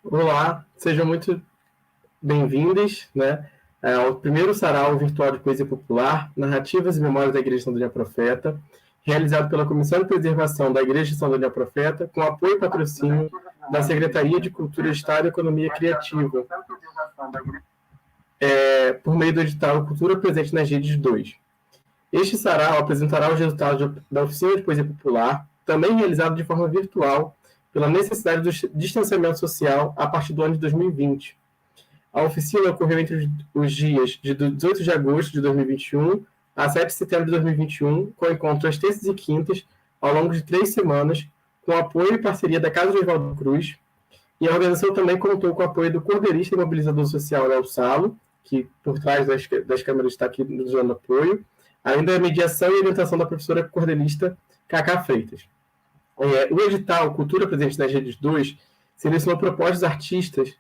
Olá, sejam muito bem-vindos, né, ao primeiro sarau virtual de poesia popular, Narrativas e Memórias da Igreja de São Daniel Profeta, realizado pela Comissão de Preservação da Igreja de São Daniel Profeta, com apoio e patrocínio da Secretaria de Cultura, Estado e Economia Criativa, por meio do edital Cultura Presente nas Redes 2. Este sarau apresentará os resultados da oficina de poesia popular, também realizado de forma virtual, pela necessidade do distanciamento social a partir do ano de 2020. A oficina ocorreu entre os dias de 18 de agosto de 2021 a 7 de setembro de 2021, com encontros às terças e quintas, ao longo de 3 semanas, com apoio e parceria da Casa de Oswaldo Cruz. E a organização também contou com o apoio do cordeirista e mobilizador social Léo Salo, que por trás das câmeras está aqui nos dando apoio, além da mediação e orientação da professora cordeirista Cacá Freitas. O edital Cultura Presente nas Redes 2 selecionou propostas artísticas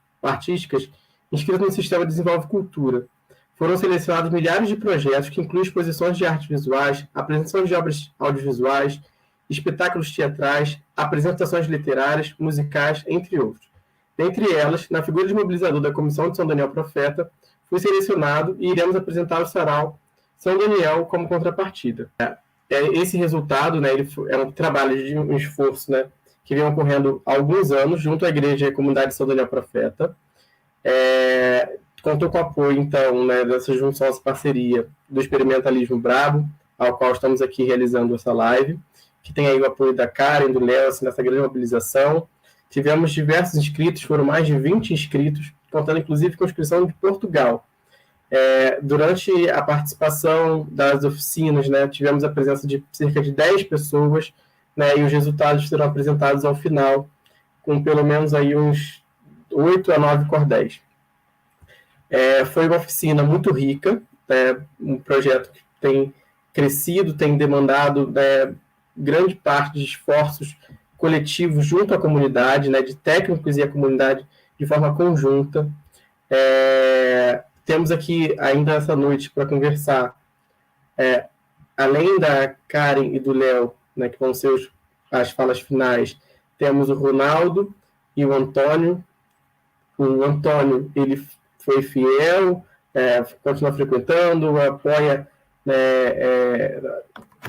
inscritas no Sistema Desenvolve Cultura. Foram selecionados milhares de projetos que incluem exposições de artes visuais, apresentação de obras audiovisuais, espetáculos teatrais, apresentações literárias, musicais, entre outros. Dentre elas, na figura de mobilizador da Comissão de São Daniel Profeta, fui selecionado e iremos apresentar o sarau São Daniel como contrapartida. Esse resultado, né, é um trabalho de um esforço, né, que vem ocorrendo há alguns anos junto à Igreja e à Comunidade de São Daniel Profeta. Contou com o apoio, então, né, dessa junção, essa parceria do Experimentalismo Brabo, ao qual estamos aqui realizando essa live, que tem aí o apoio da Karen, do Léo, assim, nessa grande mobilização. Tivemos diversos inscritos, foram mais de 20 inscritos, contando inclusive com a inscrição de Portugal. Durante a participação das oficinas, né, tivemos a presença de cerca de 10 pessoas, né, e os resultados serão apresentados ao final, com pelo menos aí uns 8 a 9 cordéis. Foi uma oficina muito rica, um projeto que tem crescido, tem demandado grande parte de esforços coletivos junto à comunidade, né, de técnicos e a comunidade de forma conjunta. Temos aqui ainda essa noite para conversar, além da Karen e do Léo, né, que vão ser as falas finais, temos o Ronaldo e o Antônio. O Antônio, ele foi fiel, continua frequentando, apoia, né,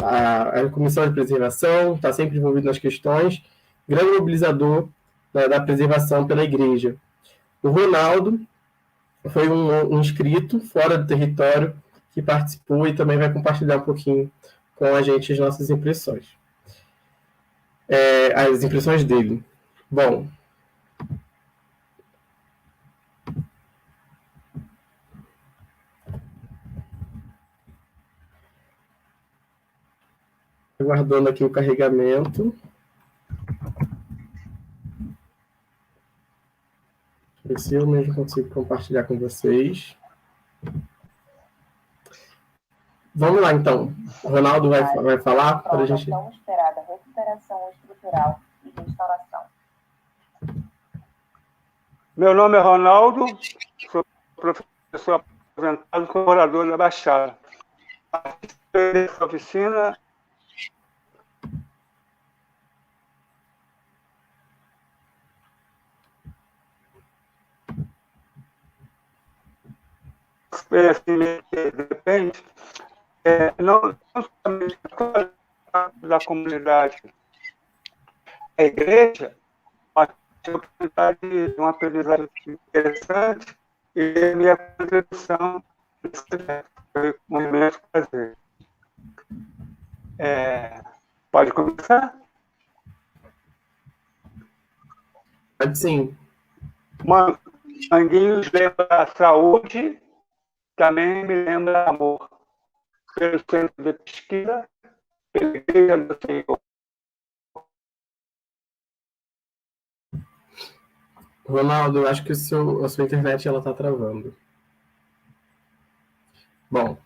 a Comissão de Preservação, está sempre envolvido nas questões, grande mobilizador, né, da preservação pela Igreja. O Ronaldo foi um inscrito fora do território que participou e também vai compartilhar um pouquinho com a gente as nossas impressões. As impressões dele. Bom, aguardando aqui o carregamento. Ver se eu mesmo consigo compartilhar com vocês. Vamos lá, então. O Ronaldo vai falar para a gente. Tão esperada recuperação estrutural e restauração. Meu nome é Ronaldo, sou professor aposentado como morador da Baixada. Participei dessa oficina depende, não somente da comunidade, a igreja, mas a oportunidade de uma aprendizagem interessante e a minha contribuição nesse projeto. Foi um imenso prazer. Pode começar? Pode sim. Manguinhos lembra saúde, também me lembra amor. Pelo centro de pesquisa, pela Igreja do Senhor. Ronaldo, eu acho que a sua internet está travando. Bom,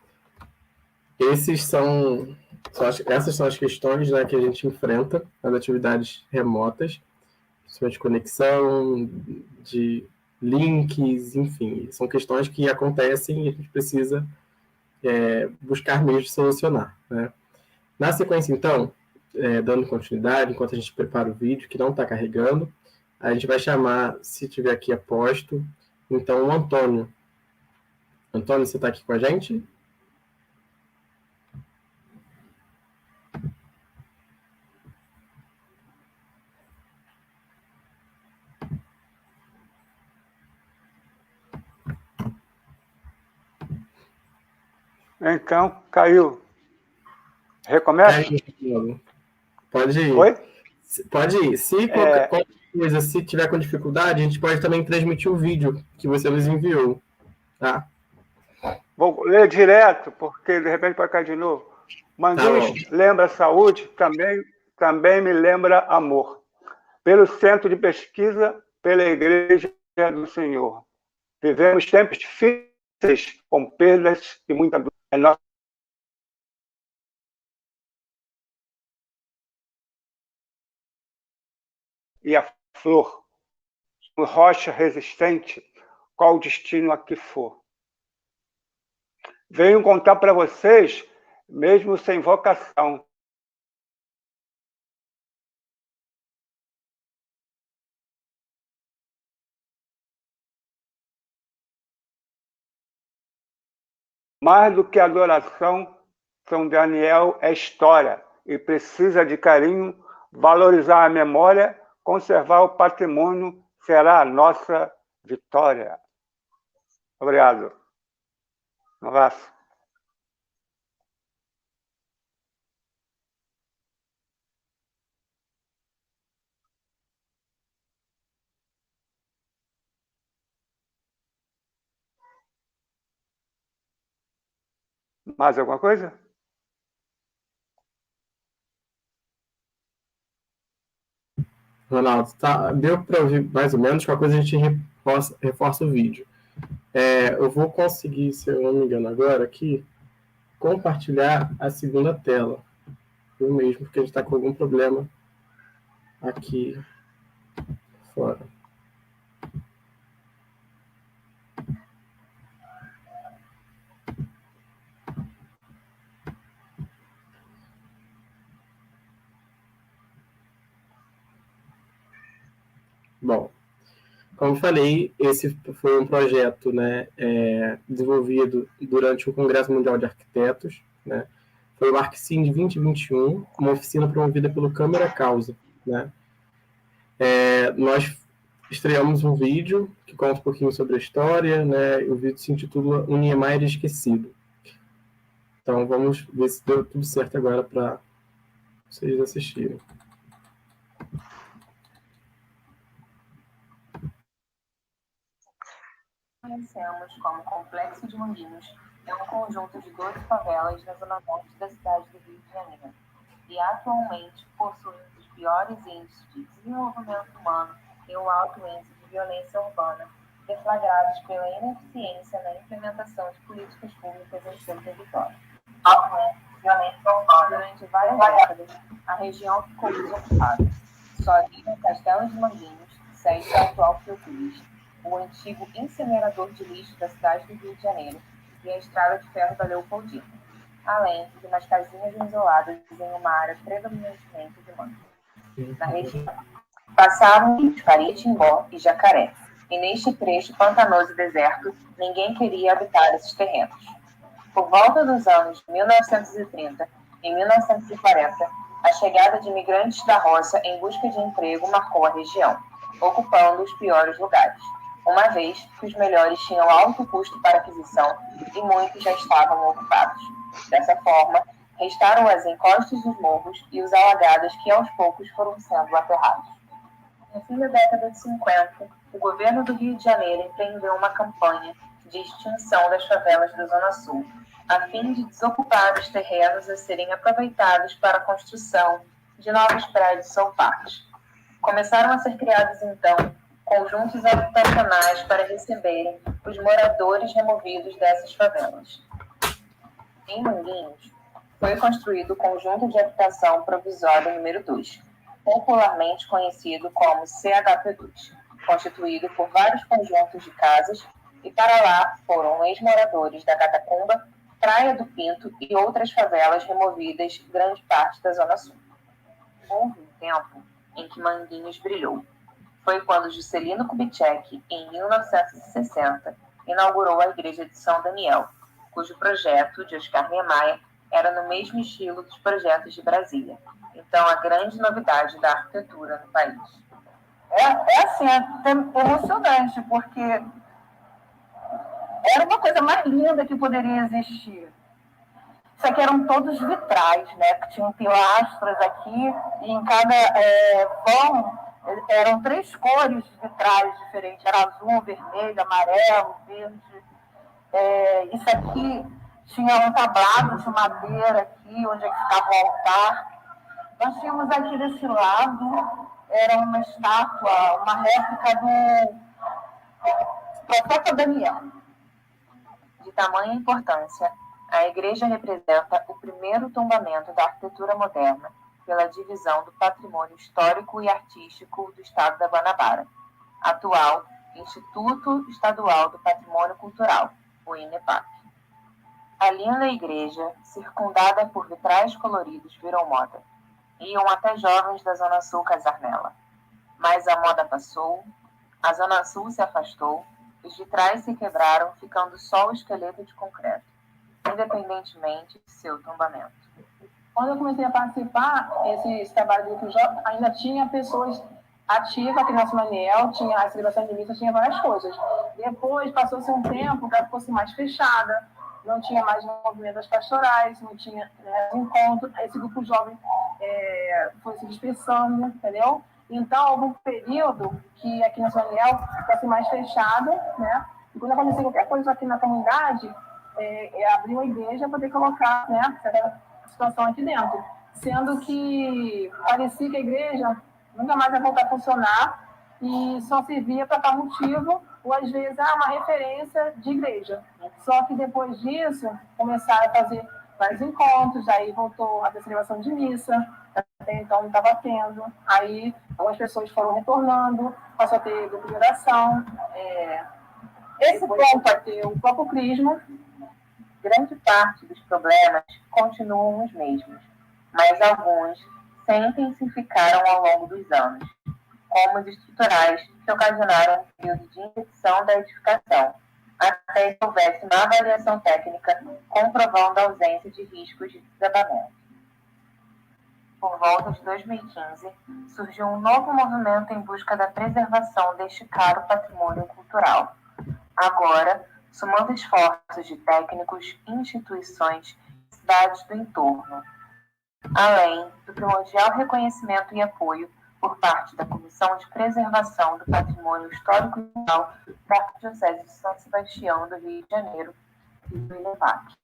essas são as questões, né, que a gente enfrenta nas atividades remotas, principalmente de conexão, de links, enfim, são questões que acontecem e a gente precisa buscar meios de solucionar, né? Na sequência, então, dando continuidade, enquanto a gente prepara o vídeo, que não está carregando, A gente vai chamar, se tiver aqui aposto, então o Antônio. Antônio, você está aqui com a gente? Então, caiu. Recomeça? Caiu. Pode ir. Oi? Pode ir. Se qualquer coisa, se tiver com dificuldade, a gente pode também transmitir o vídeo que você nos enviou. Tá? Vou ler direto, porque de repente pode cair de novo. Manguinhos lembra saúde, também me lembra amor. Pelo Centro de Pesquisa, pela Igreja do Senhor. Vivemos tempos difíceis, com perdas e muita dor. É nossa e a flor, rocha resistente, qual o destino aqui for. Venho contar para vocês, mesmo sem vocação, mais do que adoração, São Daniel é história e precisa de carinho, valorizar a memória, conservar o patrimônio será a nossa vitória. Obrigado. Um abraço. Mais alguma coisa? Ronaldo, tá, deu para ouvir mais ou menos, qualquer coisa a gente reforça o vídeo. Eu vou conseguir, se eu não me engano agora, aqui, compartilhar a segunda tela. Eu mesmo, porque a gente está com algum problema aqui fora. Bom, como falei, esse foi um projeto, né, desenvolvido durante o Congresso Mundial de Arquitetos, né, foi o ArcSim de 2021, uma oficina promovida pelo Câmara Causa, né. Nós estreamos um vídeo que conta um pouquinho sobre a história, né, o vídeo se intitula O Niemeyer Esquecido. Então vamos ver se deu tudo certo agora para vocês assistirem. Conhecemos como Complexo de Manguinhos é um conjunto de 12 favelas na zona norte da cidade do Rio de Janeiro e atualmente possui um dos piores índices de desenvolvimento humano e o alto índice de violência urbana, deflagrados pela ineficiência na implementação de políticas públicas em seu território. Alto índice de violência urbana. Durante várias décadas, a região ficou desocupada. Só havia Castelo de Manguinhos, sede da atual Fiocruz, o antigo incinerador de lixo da cidade do Rio de Janeiro e a estrada de ferro da Leopoldina, além de umas casinhas isoladas em uma área predominantemente de mangue. Na região, passavam rios Cariatimbó e Jacaré, e neste trecho pantanoso e deserto, ninguém queria habitar esses terrenos. Por volta dos anos 1930 e 1940, a chegada de imigrantes da roça em busca de emprego marcou a região, ocupando os piores lugares, uma vez que os melhores tinham alto custo para aquisição e muitos já estavam ocupados. Dessa forma, restaram as encostas dos morros e os alagados que aos poucos foram sendo aterrados. No fim da década de 50, o governo do Rio de Janeiro empreendeu uma campanha de extinção das favelas da Zona Sul, a fim de desocupar os terrenos a serem aproveitados para a construção de novos prédios ou parques. Começaram a ser criados, então, conjuntos habitacionais para receberem os moradores removidos dessas favelas. Em Manguinhos, foi construído o Conjunto de Habitação Provisório número 2, popularmente conhecido como CHP2, constituído por vários conjuntos de casas, e para lá foram ex-moradores da Catacumba, Praia do Pinto e outras favelas removidas grande parte da Zona Sul. Houve um tempo em que Manguinhos brilhou. Foi quando Juscelino Kubitschek, em 1960, inaugurou a Igreja de São Daniel, cujo projeto, de Oscar Niemeyer, era no mesmo estilo dos projetos de Brasília. Então, a grande novidade da arquitetura no país. Assim, é emocionante, porque era uma coisa mais linda que poderia existir. Isso aqui eram todos vitrais, né? Que tinham pilastras aqui, e em cada vão eram 3 cores vitrais diferentes. Era azul, vermelho, amarelo, verde. Isso aqui tinha um tablado de madeira aqui, onde ficava o altar. Nós tínhamos aqui desse lado, era uma estátua, uma réplica do profeta Daniel. De tamanha importância, a igreja representa o primeiro tombamento da arquitetura moderna pela divisão do Patrimônio Histórico e Artístico do Estado da Guanabara, atual Instituto Estadual do Patrimônio Cultural, o INEPAC. A linda igreja, circundada por vitrais coloridos, virou moda. Iam até jovens da Zona Sul casar nela. Mas a moda passou, a Zona Sul se afastou, os vitrais se quebraram, ficando só o esqueleto de concreto, independentemente de seu tombamento. Quando eu comecei a participar, esse trabalho do grupo jovem, ainda tinha pessoas ativas aqui na São Daniel, tinha a celebração de missa, tinha várias coisas. Depois, passou-se um tempo, ela ficou mais fechada, não tinha mais movimentos pastorais, não tinha encontro, esse grupo jovem foi se dispersando, entendeu? Então, houve um período que aqui na São Daniel ficou mais fechado, né? E quando aconteceu qualquer coisa aqui na comunidade, abriu a igreja para poder colocar, né, essa situação aqui dentro. Sendo que parecia que a igreja nunca mais ia voltar a funcionar e só servia para tal motivo, ou às vezes uma referência de igreja. Só que depois disso, começaram a fazer vários encontros, aí voltou a ter celebração de missa, até então não estava tendo. Aí algumas pessoas foram retornando, passou a ter grupo de oração. Esse ponto vai ter o próprio crisma. Grande parte dos problemas continuam os mesmos, mas alguns se intensificaram ao longo dos anos, como os estruturais que ocasionaram um período de infecção da edificação, até que houvesse uma avaliação técnica comprovando a ausência de riscos de desabamento. Por volta de 2015, surgiu um novo movimento em busca da preservação deste caro patrimônio cultural. Agora, somando esforços de técnicos, instituições e cidades do entorno, além do primordial reconhecimento e apoio por parte da Comissão de Preservação do Patrimônio Histórico e Cultural da Arquidiocese de São Sebastião do Rio de Janeiro e do INEPAC.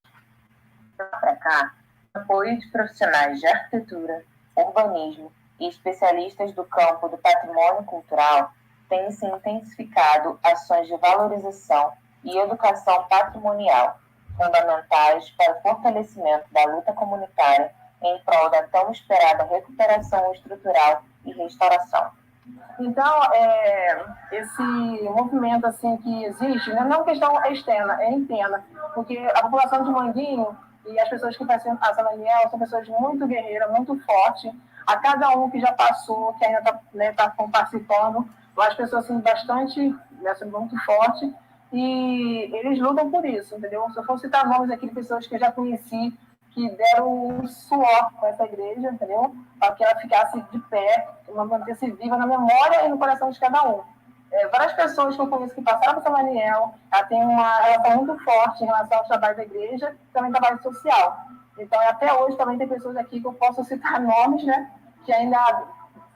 Para cá, apoio de profissionais de arquitetura, urbanismo e especialistas do campo do patrimônio cultural tem se intensificado ações de valorização e educação patrimonial, fundamentais para o fortalecimento da luta comunitária em prol da tão esperada recuperação estrutural e restauração. Então, esse movimento assim que existe, não é uma questão externa, é interna, porque a população de Manguinho e as pessoas que participam da São Daniel são pessoas muito guerreiras, muito fortes. A cada um que já passou, que ainda está participando, as pessoas assim, bastante, muito fortes, e eles lutam por isso, entendeu? Se eu for citar nomes aqui de pessoas que eu já conheci, que deram um suor com essa igreja, entendeu? Para que ela ficasse de pé, manter-se viva na memória e no coração de cada um. Várias pessoas que eu conheço que passaram por São Daniel, ela tem uma relação muito forte em relação ao trabalho da igreja, também trabalho social. Então, até hoje também tem pessoas aqui que eu posso citar nomes, né? Que ainda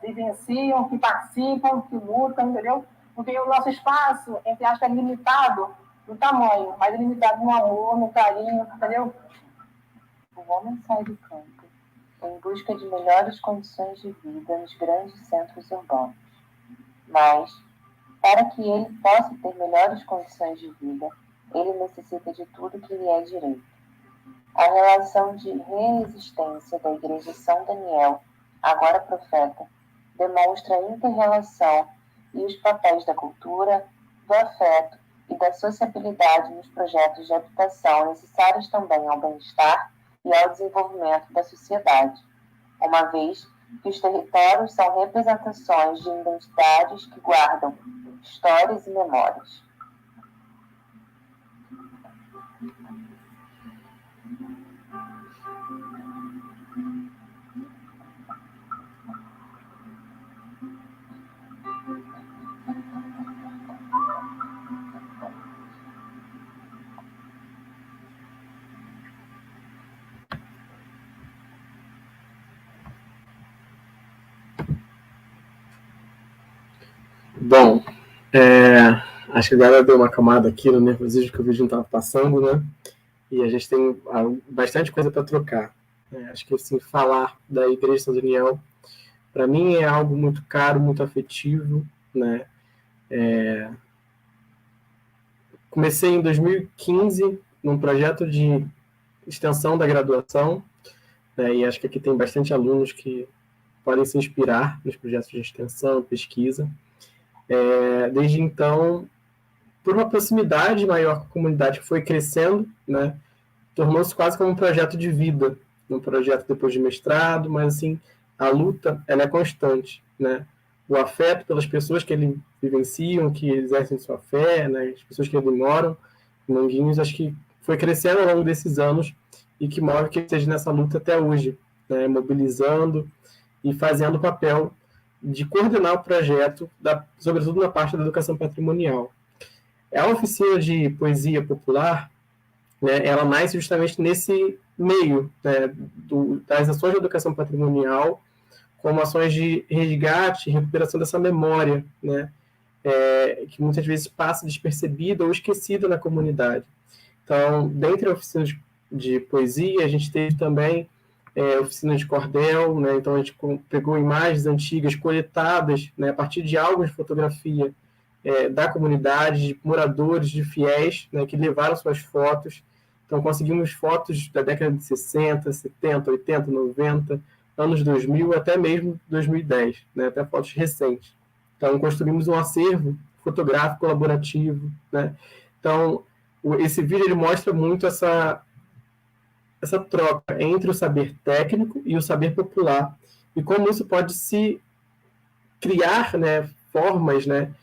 vivenciam, que participam, que lutam, entendeu? Porque o nosso espaço, entre aspas, é limitado no tamanho, mas é limitado no amor, no carinho, entendeu? O homem sai do campo em busca de melhores condições de vida nos grandes centros urbanos. Mas, para que ele possa ter melhores condições de vida, ele necessita de tudo que lhe é direito. A relação de reexistência da Igreja São Daniel, agora profeta, demonstra a inter-relação e os papéis da cultura, do afeto e da sociabilidade nos projetos de habitação necessários também ao bem-estar e ao desenvolvimento da sociedade, uma vez que os territórios são representações de identidades que guardam histórias e memórias. Bom, acho que agora deu uma camada aqui no nervosismo que o vídeo não estava passando, né? E a gente tem bastante coisa para trocar. Acho que, assim, falar da Igreja de São Daniel, para mim, é algo muito caro, muito afetivo, né? Comecei em 2015 num projeto de extensão da graduação, né? E acho que aqui tem bastante alunos que podem se inspirar nos projetos de extensão, pesquisa. Desde então, por uma proximidade maior com a comunidade que foi crescendo, né, tornou-se quase como um projeto de vida, um projeto depois de mestrado, mas assim, a luta ela é constante, né? O afeto pelas pessoas que ele vivenciam, que exercem sua fé, né, as pessoas que ali moram, Manguinhos, acho que foi crescendo ao longo desses anos e que move que ele esteja nessa luta até hoje, né, mobilizando e fazendo o papel de coordenar o projeto, sobretudo na parte da educação patrimonial. A oficina de poesia popular, né, ela nasce justamente nesse meio, né, das ações de educação patrimonial, como ações de resgate e recuperação dessa memória, né, que muitas vezes passa despercebida ou esquecida na comunidade. Então, dentre as oficinas de poesia, a gente teve também oficina de cordel, né? Então a gente pegou imagens antigas coletadas, né, a partir de álbuns de fotografia da comunidade, de moradores, de fiéis, né, que levaram suas fotos. Então conseguimos fotos da década de 60, 70, 80, 90, anos 2000, até mesmo 2010, né, até fotos recentes. Então construímos um acervo fotográfico colaborativo, né? Então esse vídeo ele mostra muito essa troca entre o saber técnico e o saber popular, e como isso pode se criar, né, formas, né,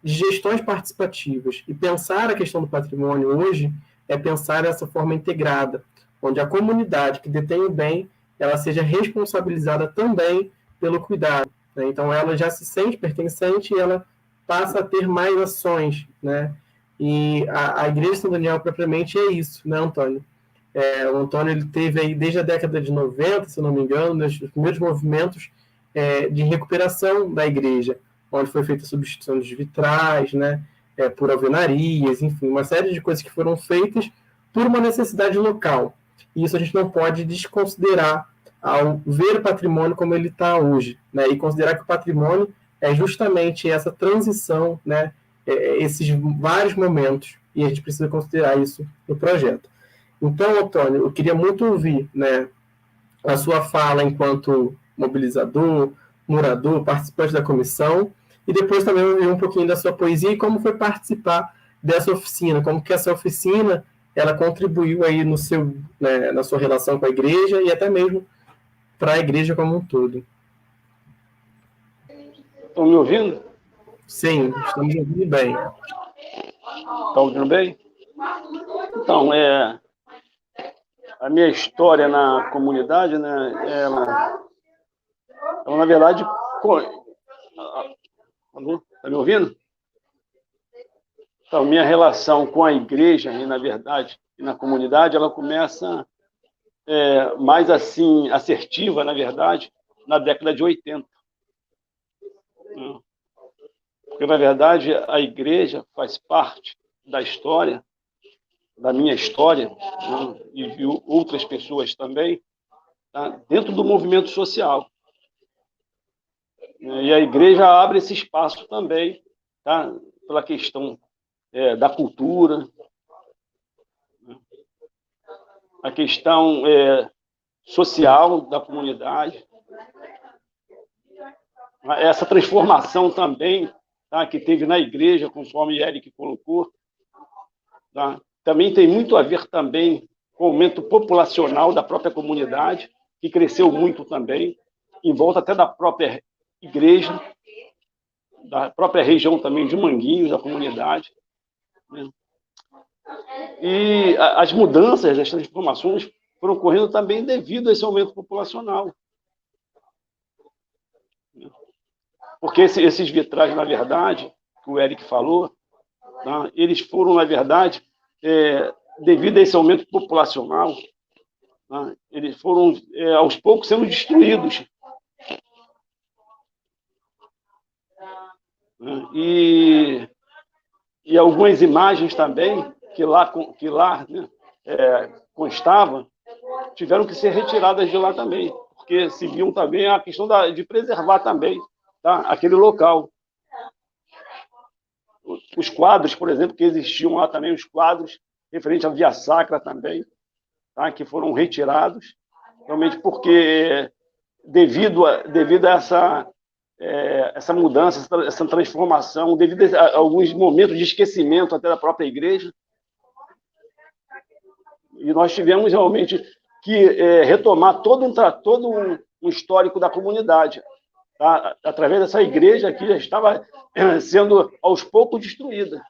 de gestões participativas. E pensar a questão do patrimônio hoje é pensar essa forma integrada, onde a comunidade que detém o bem, ela seja responsabilizada também pelo cuidado, né? Então ela já se sente pertencente e ela passa a ter mais ações, né? E a Igreja de São Daniel, propriamente, é isso, né, Antônio? O Antônio ele teve aí, desde a década de 90, se não me engano, os primeiros movimentos de recuperação da igreja, onde foi feita a substituição dos vitrais, né, por alvenarias, enfim, uma série de coisas que foram feitas por uma necessidade local. E isso a gente não pode desconsiderar ao ver o patrimônio como ele está hoje, né, e considerar que o patrimônio é justamente essa transição, né, esses vários momentos, e a gente precisa considerar isso no projeto. Então, Antônio, eu queria muito ouvir, né, a sua fala enquanto mobilizador, morador, participante da comissão, e depois também ouvir um pouquinho da sua poesia e como foi participar dessa oficina, como que essa oficina ela contribuiu aí no seu, né, na sua relação com a igreja e até mesmo para a igreja como um todo. Estão me ouvindo? Sim, estamos ouvindo bem. Estão ouvindo bem? Então, a minha história na comunidade, né, ela na verdade... Está me ouvindo? Então, minha relação com a igreja, e na verdade, e na comunidade, ela começa mais assim, assertiva, na verdade, na década de 80. Porque, na verdade, a igreja faz parte da história, da minha história, né, e de outras pessoas também, tá, dentro do movimento social. E a igreja abre esse espaço também, tá, pela questão da cultura, a questão social da comunidade, essa transformação também, tá, que teve na igreja, conforme Eric colocou, tá, também tem muito a ver também com o aumento populacional da própria comunidade, que cresceu muito também, em volta até da própria igreja, da própria região também de Manguinhos, da comunidade, né? E as mudanças, as transformações foram ocorrendo também devido a esse aumento populacional. Porque esses vitrais, na verdade, que o Eric falou, tá? Eles foram, na verdade, devido a esse aumento populacional, tá? Eles foram, aos poucos, sendo destruídos. E algumas imagens também que lá né, constavam, tiveram que ser retiradas de lá também, porque se viam também a questão de preservar também, tá, aquele local. Os quadros, por exemplo, que existiam lá também, os quadros referentes à Via Sacra também, tá, que foram retirados, realmente porque devido a essa mudança, essa transformação, devido a alguns momentos de esquecimento até da própria igreja. E nós tivemos realmente que retomar todo um histórico da comunidade, tá? Através dessa igreja que já estava sendo aos poucos destruída.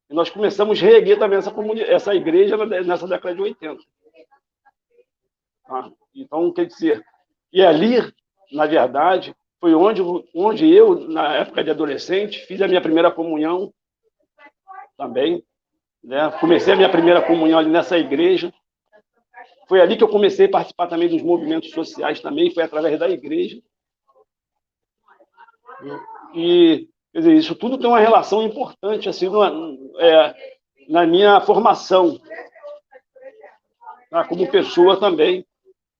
E nós começamos a reerguer também essa igreja nessa década de 80. Tá? Então, quer dizer, e ali, na verdade, foi onde eu, na época de adolescente, fiz a minha primeira comunhão também, né? Comecei a minha primeira comunhão ali nessa igreja. Foi ali que eu comecei a participar também dos movimentos sociais também, foi através da igreja. E quer dizer, isso tudo tem uma relação importante assim, na minha formação, tá? Como pessoa também,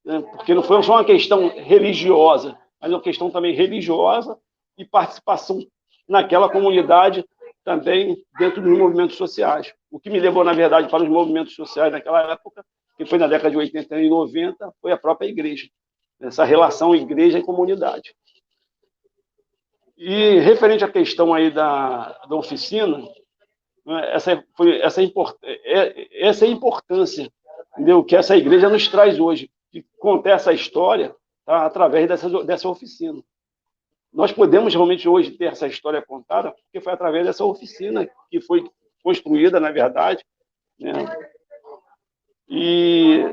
né? Porque não foi só uma questão religiosa, mas uma questão também religiosa e participação naquela comunidade também dentro dos movimentos sociais. O que me levou, na verdade, para os movimentos sociais naquela época, que foi na década de 80 e 90, foi a própria igreja. Essa relação igreja e comunidade. E referente à questão aí da oficina, essa importância, entendeu? Que essa igreja nos traz hoje, de contar essa história, tá? Através dessa oficina. Nós podemos realmente hoje ter essa história contada, porque foi através dessa oficina que foi construída, na verdade, né? E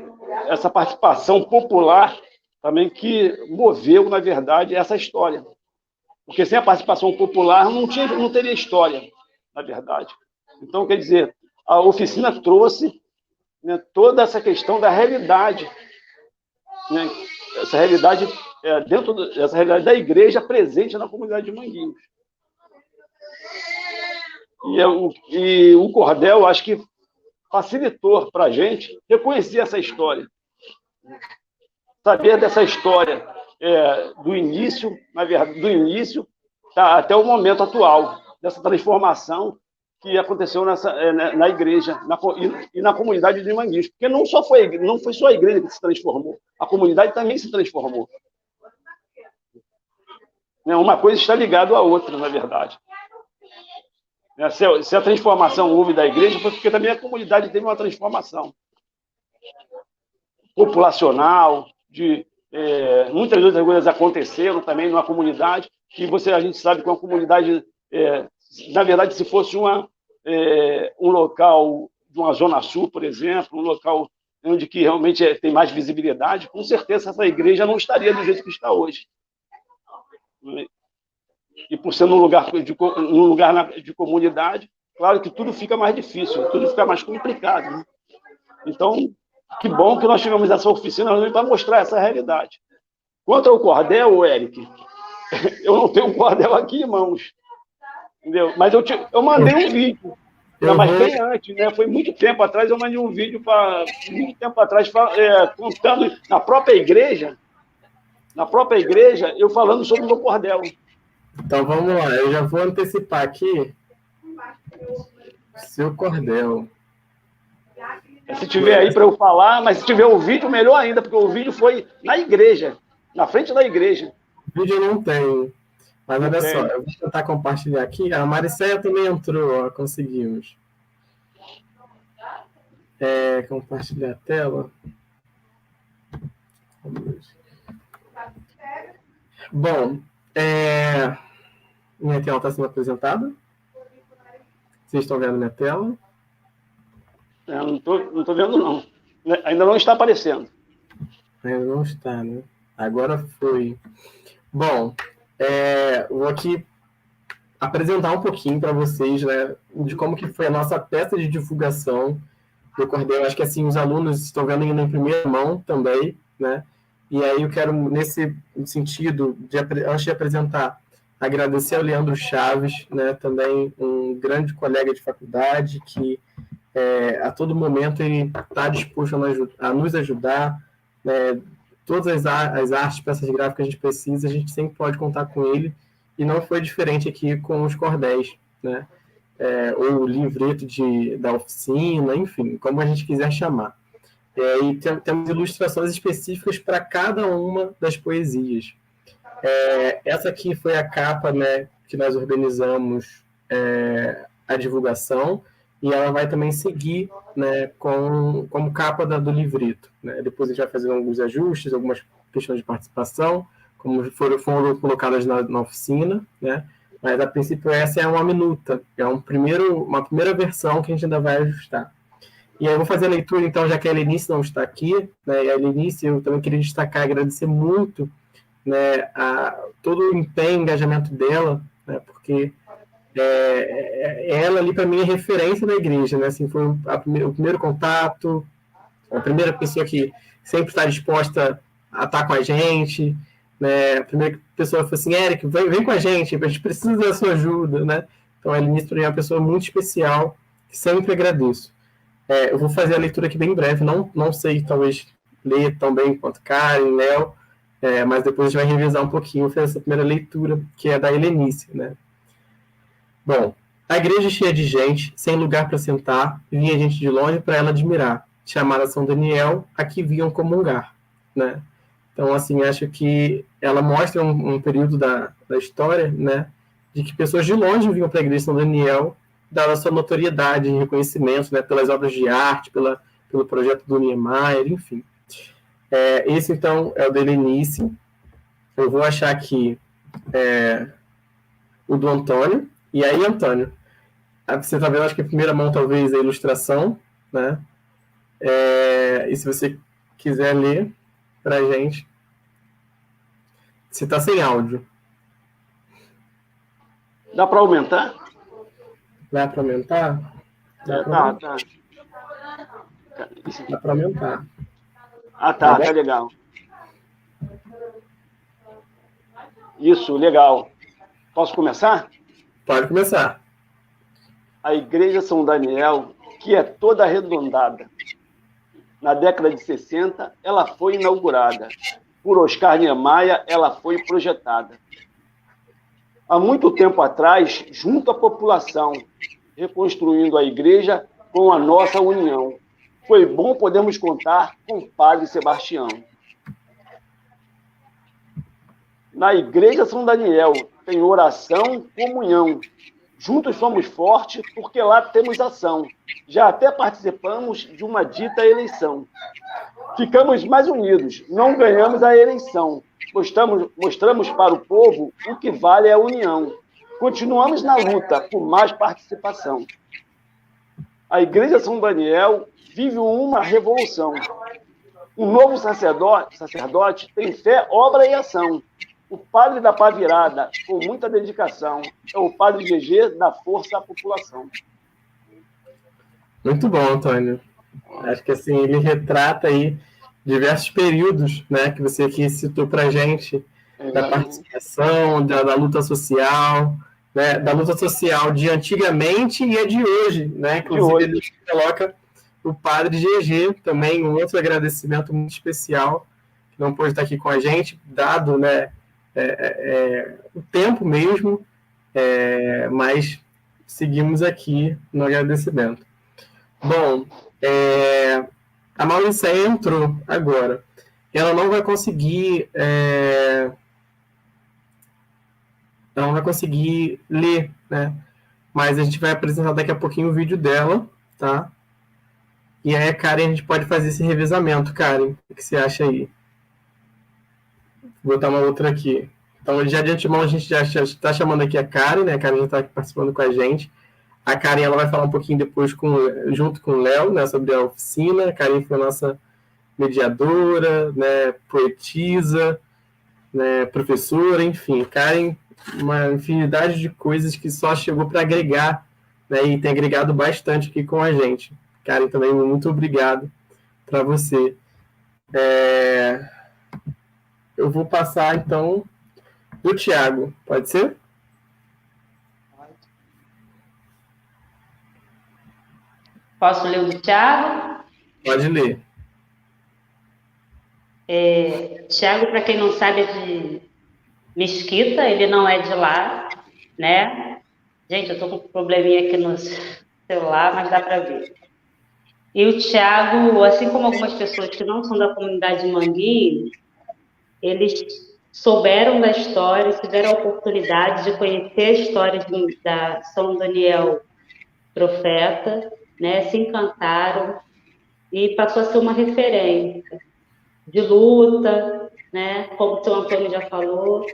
essa participação popular também que moveu, na verdade, essa história. Porque sem a participação popular não teria história, na verdade. Então, quer dizer, a oficina trouxe, né, toda essa questão da realidade, né, essa realidade dessa realidade da igreja presente na comunidade de Manguinhos. E o cordel, acho que facilitou para a gente reconhecer essa história. Saber dessa história do início, na verdade, tá, até o momento atual, dessa transformação que aconteceu na igreja e na comunidade de Manguinhos. Porque não foi só a igreja que se transformou, a comunidade também se transformou. Uma coisa está ligada à outra, na verdade. Se a transformação houve da igreja, foi porque também a comunidade teve uma transformação populacional, muitas outras coisas aconteceram também numa comunidade, que a gente sabe que uma comunidade, na verdade, se fosse um local de uma zona sul, por exemplo, um local onde que realmente tem mais visibilidade, com certeza essa igreja não estaria do jeito que está hoje. E por ser num lugar de comunidade, claro que tudo fica mais difícil, tudo fica mais complicado, né? Então, que bom que nós tivemos essa oficina para mostrar essa realidade. Quanto ao cordel, Eric, eu não tenho um cordel aqui em mãos, entendeu? Mas eu mandei um vídeo, mas bem antes, né? Foi muito tempo atrás, eu mandei um vídeo contando na própria igreja, eu falando sobre o meu cordel. Então vamos lá, eu já vou antecipar aqui seu cordel. Se tiver aí para eu falar, mas se tiver o vídeo, melhor ainda, porque o vídeo foi na igreja, na frente da igreja. O vídeo eu não tenho, mas olha só, eu vou tentar compartilhar aqui. A Maricéia também entrou, ó, conseguimos. Compartilhar a tela. Vamos ver. Bom, minha tela está sendo apresentada. Vocês estão vendo minha tela? Não tô vendo, não. Ainda não está aparecendo. Ainda não está, né? Agora foi. Bom, vou aqui apresentar um pouquinho para vocês, né, de como que foi a nossa peça de divulgação do Cordel. Acho que assim os alunos estão vendo ainda em primeira mão também, né? E aí eu quero, nesse sentido, antes de apresentar, agradecer ao Leandro Chaves, né, também um grande colega de faculdade que a todo momento ele está disposto a nos ajudar, né? Todas as artes, peças gráficas que a gente precisa, a gente sempre pode contar com ele, e não foi diferente aqui com os cordéis, né? Ou o livreto da oficina, enfim, como a gente quiser chamar. E temos ilustrações específicas para cada uma das poesias. Essa aqui foi a capa, né, que nós organizamos a divulgação, e ela vai também seguir, né, como capa do livreto, né? Depois a gente vai fazer alguns ajustes, algumas questões de participação, como foram colocadas na oficina, né? Mas a princípio essa é uma minuta, é uma primeira versão que a gente ainda vai ajustar. E aí eu vou fazer a leitura, então, já que a Helenice não está aqui, né? E a Helenice, eu também queria destacar, agradecer muito, né, todo o empenho, engajamento dela, né? Porque ela ali para mim é referência da igreja, né? Assim, foi o primeiro contato, a primeira pessoa que sempre está disposta a estar com a gente, né? A primeira pessoa falou assim: Eric, vem com a gente precisa da sua ajuda, né? Então a Helenice é uma pessoa muito especial, que sempre agradeço. Eu vou fazer a leitura aqui bem breve, não sei talvez ler tão bem quanto Karen, Léo, mas depois a gente vai revisar um pouquinho. Vou fazer essa primeira leitura, que é da Helenice, né? Bom, a igreja cheia de gente, sem lugar para sentar, vinha gente de longe para ela admirar. Chamada São Daniel, aqui vinham comungar, né? Então, assim, acho que ela mostra um período da história, né, de que pessoas de longe vinham para a igreja de São Daniel, dada a sua notoriedade e reconhecimento, né, pelas obras de arte, pelo projeto do Niemeyer, enfim. Esse, então, é o da Helenice. Eu vou achar aqui o do Antônio. E aí, Antônio, você está vendo, acho que a primeira mão, talvez, a ilustração, né? E se você quiser ler para a gente. Você está sem áudio. Dá para aumentar? Dá para aumentar? Tá. Dá para aumentar. Tá legal. Isso, legal. Posso começar? Pode começar. A Igreja São Daniel, que é toda arredondada. Na década de 60, ela foi inaugurada. Por Oscar Niemeyer, ela foi projetada. Há muito tempo atrás, junto à população, reconstruindo a igreja com a nossa união. Foi bom podermos contar com o Padre Sebastião. Na Igreja São Daniel tem oração, comunhão. Juntos somos fortes porque lá temos ação. Já até participamos de uma dita eleição. Ficamos mais unidos, não ganhamos a eleição. Mostramos para o povo o que vale a união. Continuamos na luta por mais participação. A Igreja São Daniel vive uma revolução. Um novo sacerdote tem fé, obra e ação. O padre da pá virada, com muita dedicação, é o padre GG da força à população. Muito bom, Antônio. Acho que assim, ele retrata aí diversos períodos, né, que você aqui citou para a gente, da participação, da luta social, né, da luta social de antigamente e a de hoje, né? Inclusive ele coloca o padre GG também, um outro agradecimento muito especial, que não pôde estar aqui com a gente, dado, né, o tempo mesmo, mas seguimos aqui no agradecimento. Bom, a Maurícia entrou agora. Ela não vai conseguir ler, né? Mas a gente vai apresentar daqui a pouquinho o vídeo dela, tá? E aí, Karen, a gente pode fazer esse revezamento, Karen. O que você acha aí? Vou botar uma outra aqui. Então, já de antemão, a gente já está chamando aqui a Karen, né? A Karen já está aqui participando com a gente. A Karen ela vai falar um pouquinho depois junto com o Léo, né, sobre a oficina. A Karen foi a nossa mediadora, né, poetisa, né, professora, enfim. Karen, uma infinidade de coisas que só chegou para agregar, né, e tem agregado bastante aqui com a gente. Karen, também muito obrigado para você. Eu vou passar, então, do Tiago. Pode ser? Posso ler o do Tiago? Pode ler. Tiago, para quem não sabe, é de Mesquita, ele não é de lá, né? Gente, eu estou com um probleminha aqui no celular, mas dá para ver. E o Tiago, assim como algumas pessoas que não são da comunidade de Manguinhos, eles souberam da história, tiveram a oportunidade de conhecer a história da São Daniel Profeta, né? Se encantaram e passou a ser uma referência de luta, né? Como o seu Antônio já falou,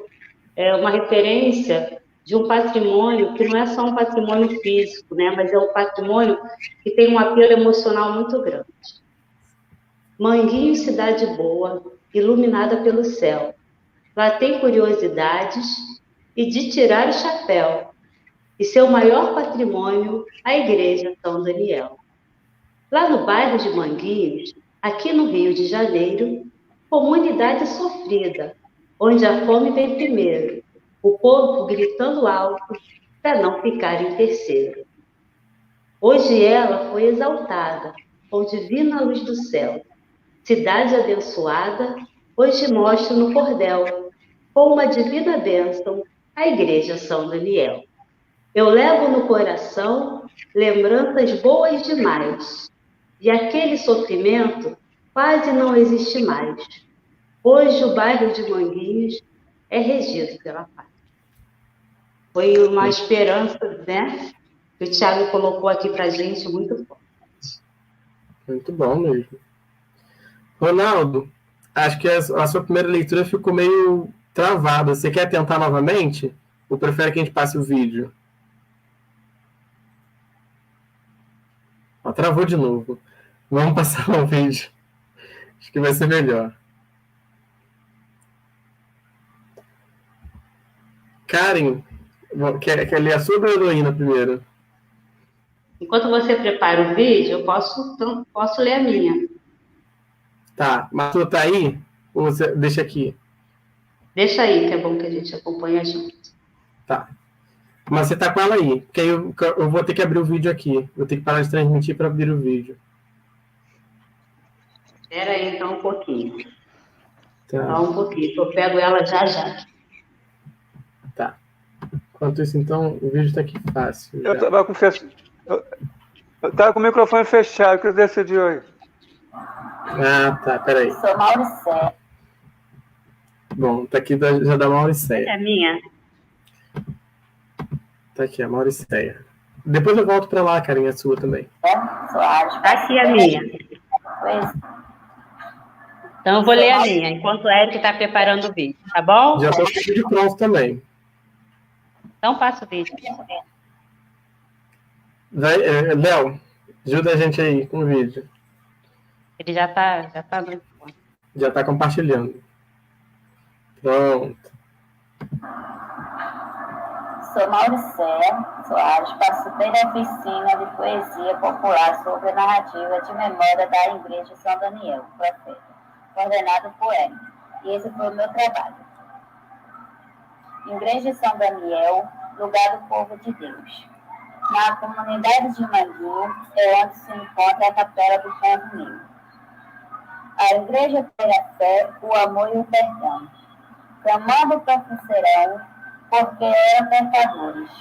é uma referência de um patrimônio que não é só um patrimônio físico, né? Mas é um patrimônio que tem um apelo emocional muito grande. Manguinhos, cidade boa, iluminada pelo céu. Lá tem curiosidades e de tirar o chapéu. E seu maior patrimônio, a Igreja São Daniel. Lá no bairro de Manguinhos, aqui no Rio de Janeiro, comunidade sofrida, onde a fome vem primeiro, o povo gritando alto para não ficar em terceiro. Hoje ela foi exaltada, com divina luz do céu. Cidade abençoada, hoje mostra no cordel, com uma divina bênção, a Igreja São Daniel. Eu levo no coração lembranças boas demais, e aquele sofrimento quase não existe mais. Hoje o bairro de Manguinhos é regido pela paz. Foi uma esperança, né, que o Tiago colocou aqui para a gente, muito forte. Muito bom mesmo. Ronaldo, acho que a sua primeira leitura ficou meio travada. Você quer tentar novamente? Ou prefere que a gente passe o vídeo? Travou de novo. Vamos passar o vídeo. Acho que vai ser melhor. Karen, quer ler a sua heroína primeiro? Enquanto você prepara o vídeo, eu posso ler a minha. Tá, mas tu tá aí? Ou você deixa aqui? Deixa aí, que é bom que a gente acompanha junto. Tá. Mas você tá com ela aí, porque aí eu vou ter que abrir o vídeo aqui. Vou ter que parar de transmitir para abrir o vídeo. Espera aí, então, um pouquinho. Tá. Só um pouquinho, eu pego ela já já. Tá. Enquanto isso, então, o vídeo tá aqui fácil. Eu tava com o microfone fechado, que eu decidi hoje. Ah, tá, peraí. Sou Mauricé. Bom, tá aqui já da Mauricéia. É a minha. Tá aqui, a Mauricéia. Depois eu volto pra lá, Karen, a sua também. Soares. Tá aqui a minha. Pois. Então eu vou ler a minha, enquanto o Eric está preparando o vídeo, tá bom? Já tô com o vídeo pronto também. Então passa o vídeo. Léo, ajuda a gente aí com o vídeo. Ele já tá no... Já tá compartilhando. Pronto. Sou Mauricé Soares, participei da oficina de poesia popular sobre a narrativa de memória da Igreja São Daniel, Profeta, coordenado por ele. E esse foi o meu trabalho. Igreja São Daniel, lugar do povo de Deus. Na comunidade de Manguinhos é onde se encontra a Capela do Povo Negro. A igreja tem a fé, o amor e o perdão, clamando professorão, porque eram pecadores,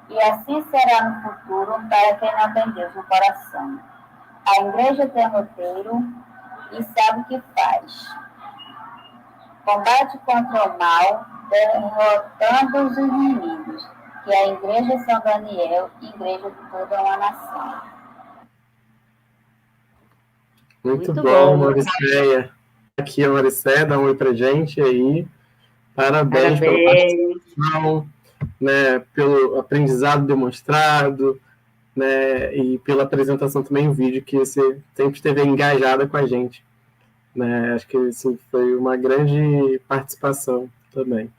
e assim será no futuro para quem não tem Deus no coração. A igreja tem roteiro e sabe o que faz. Combate contra o mal, derrotando os inimigos, que a igreja São Daniel, igreja de toda uma nação. Muito bom, Mauricéia. Aqui a Mauricéia, dá um oi pra gente aí. Parabéns pela participação, né, pelo aprendizado demonstrado, né, e pela apresentação também em vídeo, que você sempre esteve engajada com a gente. Né? Acho que isso foi uma grande participação também.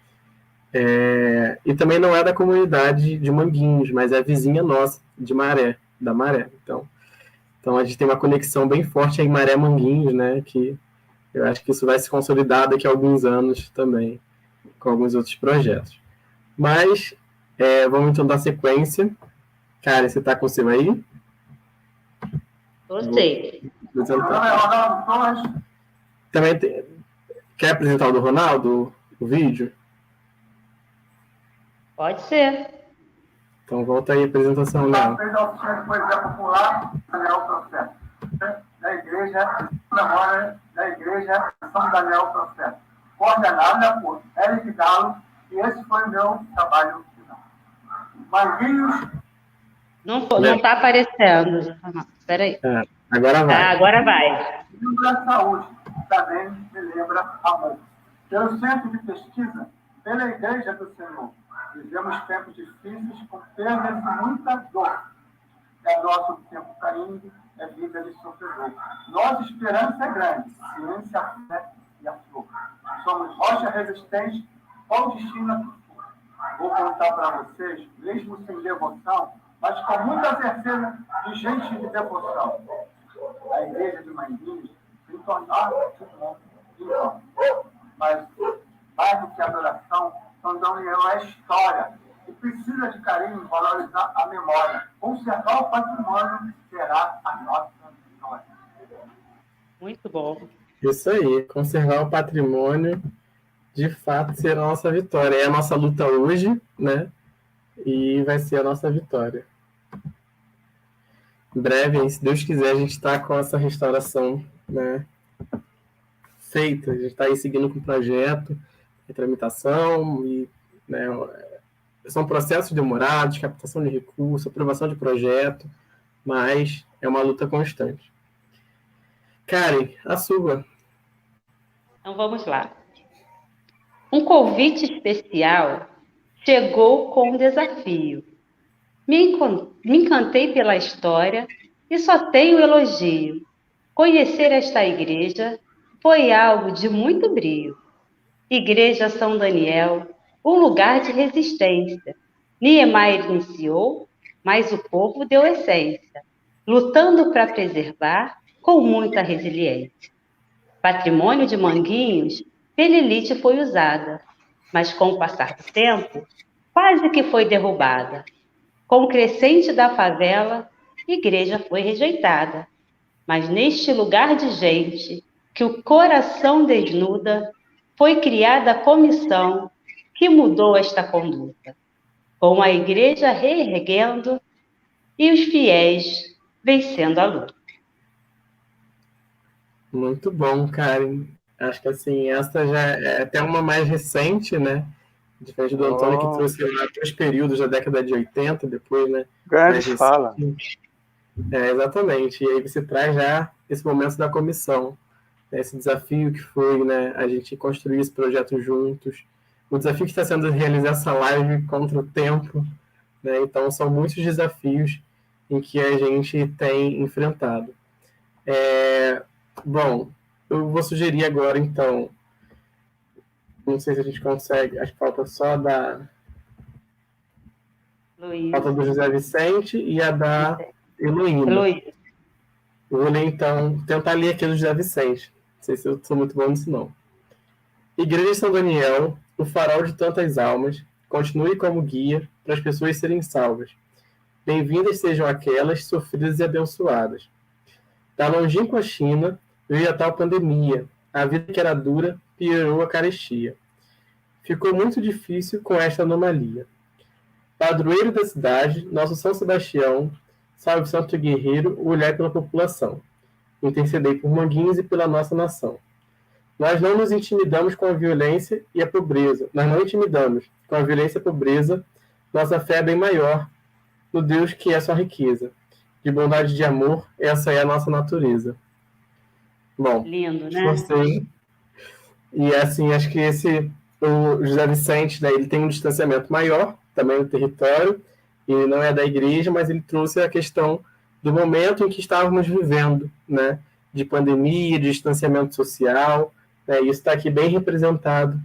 E também não é da comunidade de Manguinhos, mas é vizinha nossa, de Maré, da Maré. Então a gente tem uma conexão bem forte em Maré Manguinhos, né, que eu acho que isso vai se consolidar daqui a alguns anos também, com alguns outros projetos. Mas vamos então dar sequência. Karen, você está com o seu aí? Gostei. Também quer apresentar o do Ronaldo, o vídeo? Pode ser. Então volta aí a apresentação, Léo. Fez a oficina de poesia popular, Daniel Profeta. Da igreja, memória da igreja São Daniel Profeta. Coordenada por Eric Galo, e esse foi o meu trabalho final. Manguinhos. Não está aparecendo. Espera aí. Agora vai. Agora vai. Lembra saúde, também me lembra amor. Pelo centro de pesquisa, pela igreja do Senhor. Vivemos tempos difíceis com perdas e muita dor. É nosso tempo caindo, é vida de sofredor. Nossa esperança é grande, ciência, a fé e a flor. Somos rocha resistente, qual destino a que for. Vou contar para vocês, mesmo sem devoção, mas com muita certeza de gente de devoção. A igreja de Manguinhos se tornava de nome. Mas, mais do que adoração, São Daniel é história e precisa de carinho valorizar a memória. Conservar o patrimônio será a nossa vitória. Muito bom. Isso aí, conservar o patrimônio, de fato, será a nossa vitória. É a nossa luta hoje, né? E vai ser a nossa vitória. Em breve, se Deus quiser, a gente está com essa restauração, né, feita. A gente está aí seguindo com o projeto de tramitação, e, né, são processos demorados, captação de recursos, aprovação de projeto, mas é uma luta constante. Karen, a sua. Então vamos lá. Um convite especial chegou com um desafio. Me encantei pela história e só tenho elogio. Conhecer esta igreja foi algo de muito brio. Igreja São Daniel, um lugar de resistência. Niemeyer iniciou, mas o povo deu essência, lutando para preservar com muita resiliência. Patrimônio de Manguinhos, Pelilite foi usada, mas com o passar do tempo, quase que foi derrubada. Com o crescente da favela, igreja foi rejeitada. Mas neste lugar de gente, que o coração desnuda, foi criada a comissão que mudou esta conduta. Com a igreja reerguendo e os fiéis vencendo a luta. Muito bom, Karen. Acho que assim, essa já é até uma mais recente, né? Diferente do Antônio, que trouxe lá 3 períodos da década de 80, depois, né? Grande fala. Exatamente. E aí você traz já esse momento da comissão, né? Esse desafio que foi, né, a gente construir esse projeto juntos. O desafio que está sendo realizar essa live contra o tempo, né? Então, são muitos desafios em que a gente tem enfrentado. Bom, eu vou sugerir agora, então, não sei se a gente consegue, acho que falta só a da Luiz. Falta do José Vicente e a da Heloína. Luiz. Eu vou ler, então, tentar ler aqui do José Vicente. Não sei se eu sou muito bom nisso, não. Igreja de São Daniel, o farol de tantas almas, continue como guia para as pessoas serem salvas. Bem-vindas sejam aquelas sofridas e abençoadas. Da longínqua China veio a tal pandemia. A vida que era dura piorou a carestia. Ficou muito difícil com esta anomalia. Padroeiro da cidade, nosso São Sebastião, salve santo guerreiro, olhai pela população. Intercedei por Manguinhos e pela nossa nação. Nós não nos intimidamos com a violência e a pobreza. Nós não intimidamos com a violência e a pobreza. Nossa fé é bem maior no Deus que é sua riqueza. De bondade e de amor, essa é a nossa natureza. Bom, Lindo, né? gostei. E assim, acho que o José Vicente, né, ele tem um distanciamento maior também do território, ele não é da igreja, mas ele trouxe a questão do momento em que estávamos vivendo, né, de pandemia, de distanciamento social, né, isso está aqui bem representado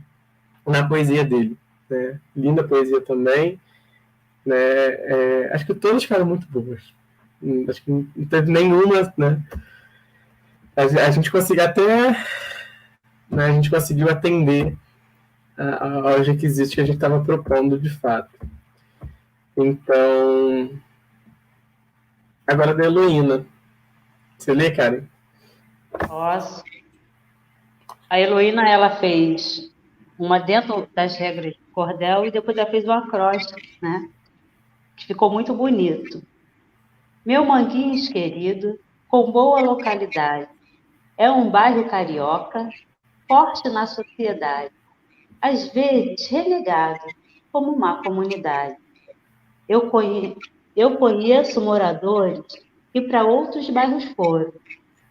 na poesia dele, né, linda poesia também, né, acho que todas ficaram muito boas, acho que não teve nenhuma, né, a gente conseguiu até, né, a gente conseguiu atender aos requisitos que a gente estava propondo de fato. Então, agora da Heloína. Você lê, Karen? Posso. A Heloína, ela fez uma dentro das regras do cordel e depois ela fez um acróstico, né? Que ficou muito bonito. Meu Manguinhos querido, com boa localidade, é um bairro carioca, forte na sociedade, às vezes renegado como uma comunidade. Eu conheço moradores que para outros bairros foram,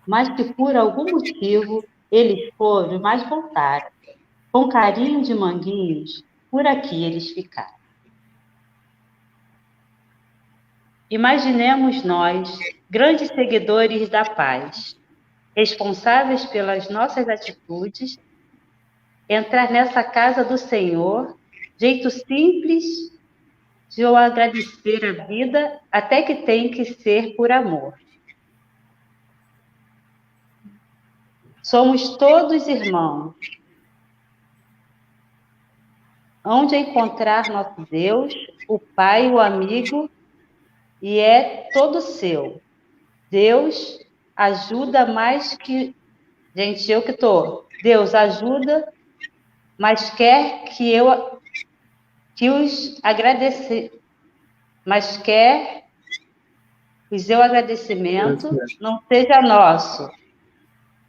mas que por algum motivo eles foram, mas voltaram. Com carinho de Manguinhos, por aqui eles ficaram. Imaginemos nós, grandes seguidores da paz, responsáveis pelas nossas atitudes, entrar nessa casa do Senhor, jeito simples de eu agradecer a vida, até que tem que ser por amor. Somos todos irmãos. Onde encontrar nosso Deus, o Pai, o amigo, e é todo seu. Deus ajuda mais que... Gente, eu que estou. Deus ajuda, mas quer que os agradecer, mas quer que o seu agradecimento não seja nosso.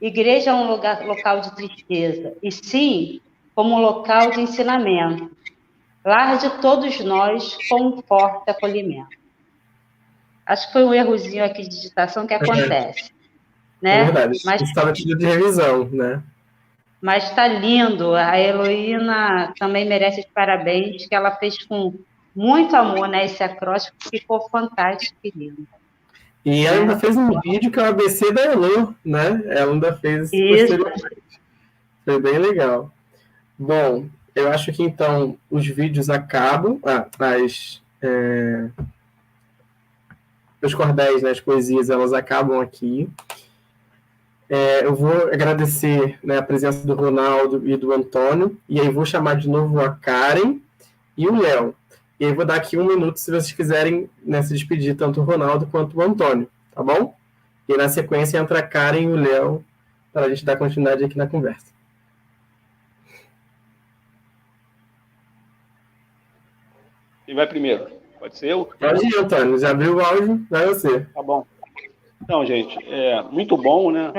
Igreja é um local de tristeza, e sim como um local de ensinamento. Lar de todos nós com um forte acolhimento. Acho que foi um errozinho aqui de digitação que acontece. Né? É verdade, Mas estava pedindo de revisão, né? Mas está lindo. A Heloína também merece os parabéns, que ela fez com muito amor, né? Esse acróstico ficou fantástico e lindo. E ela ainda fez um vídeo que é o ABC da Elo, né? Ela ainda fez isso. Foi bem legal. Bom, eu acho que então os vídeos acabam, os cordéis, né, as poesias, elas acabam aqui. Eu vou agradecer, né, a presença do Ronaldo e do Antônio, e aí vou chamar de novo a Karen e o Léo. E aí vou dar aqui 1 minuto se vocês quiserem, né, se despedir, tanto o Ronaldo quanto o Antônio, tá bom? E na sequência entra a Karen e o Léo para a gente dar continuidade aqui na conversa. Quem vai primeiro? Pode ser eu? Pode ir, Antônio. Já abriu o áudio, vai você. Tá bom. Então, gente, muito bom, né?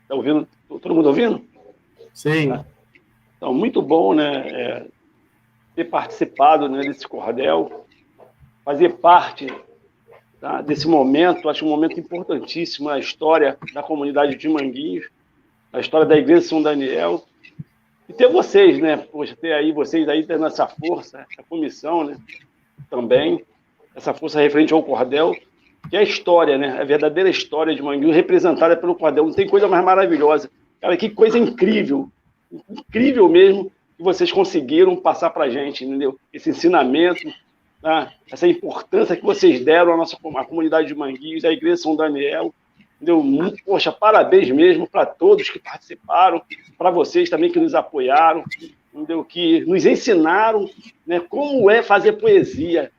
Tá ouvindo? Todo mundo ouvindo? Sim. Então, muito bom, né? Ter participado, né, desse cordel, fazer parte, tá, desse momento. Acho um momento importantíssimo na história da comunidade de Manguinhos, na história da Igreja São Daniel. E ter vocês, né? Poxa, ter aí vocês aí tendo essa força, essa comissão, né? Também, essa força referente ao cordel, que é a história, né? A verdadeira história de Manguinhos representada pelo cordel. Não tem coisa mais maravilhosa. Cara, que coisa incrível. Incrível mesmo que vocês conseguiram passar para a gente, entendeu? Esse ensinamento, tá? Essa importância que vocês deram à comunidade de Manguinhos, à Igreja São Daniel. Entendeu? Poxa, parabéns mesmo para todos que participaram, para vocês também que nos apoiaram, entendeu? Que nos ensinaram, né, como é fazer poesia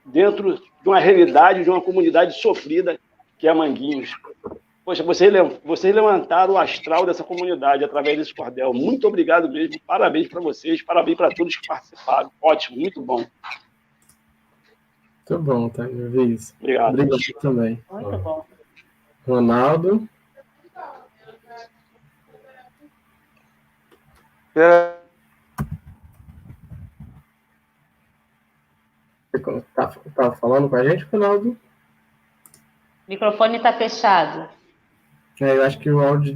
dentro de uma realidade, de uma comunidade sofrida que é Manguinhos. Poxa, vocês levantaram o astral dessa comunidade através desse cordel. Muito obrigado mesmo, parabéns para vocês, parabéns para todos que participaram. Ótimo, muito bom. Muito bom, tá? Eu vi isso. Obrigado. Obrigado também. Muito bom. Ronaldo. Tá falando com a gente, Ronaldo? O microfone está fechado. Eu acho que o áudio...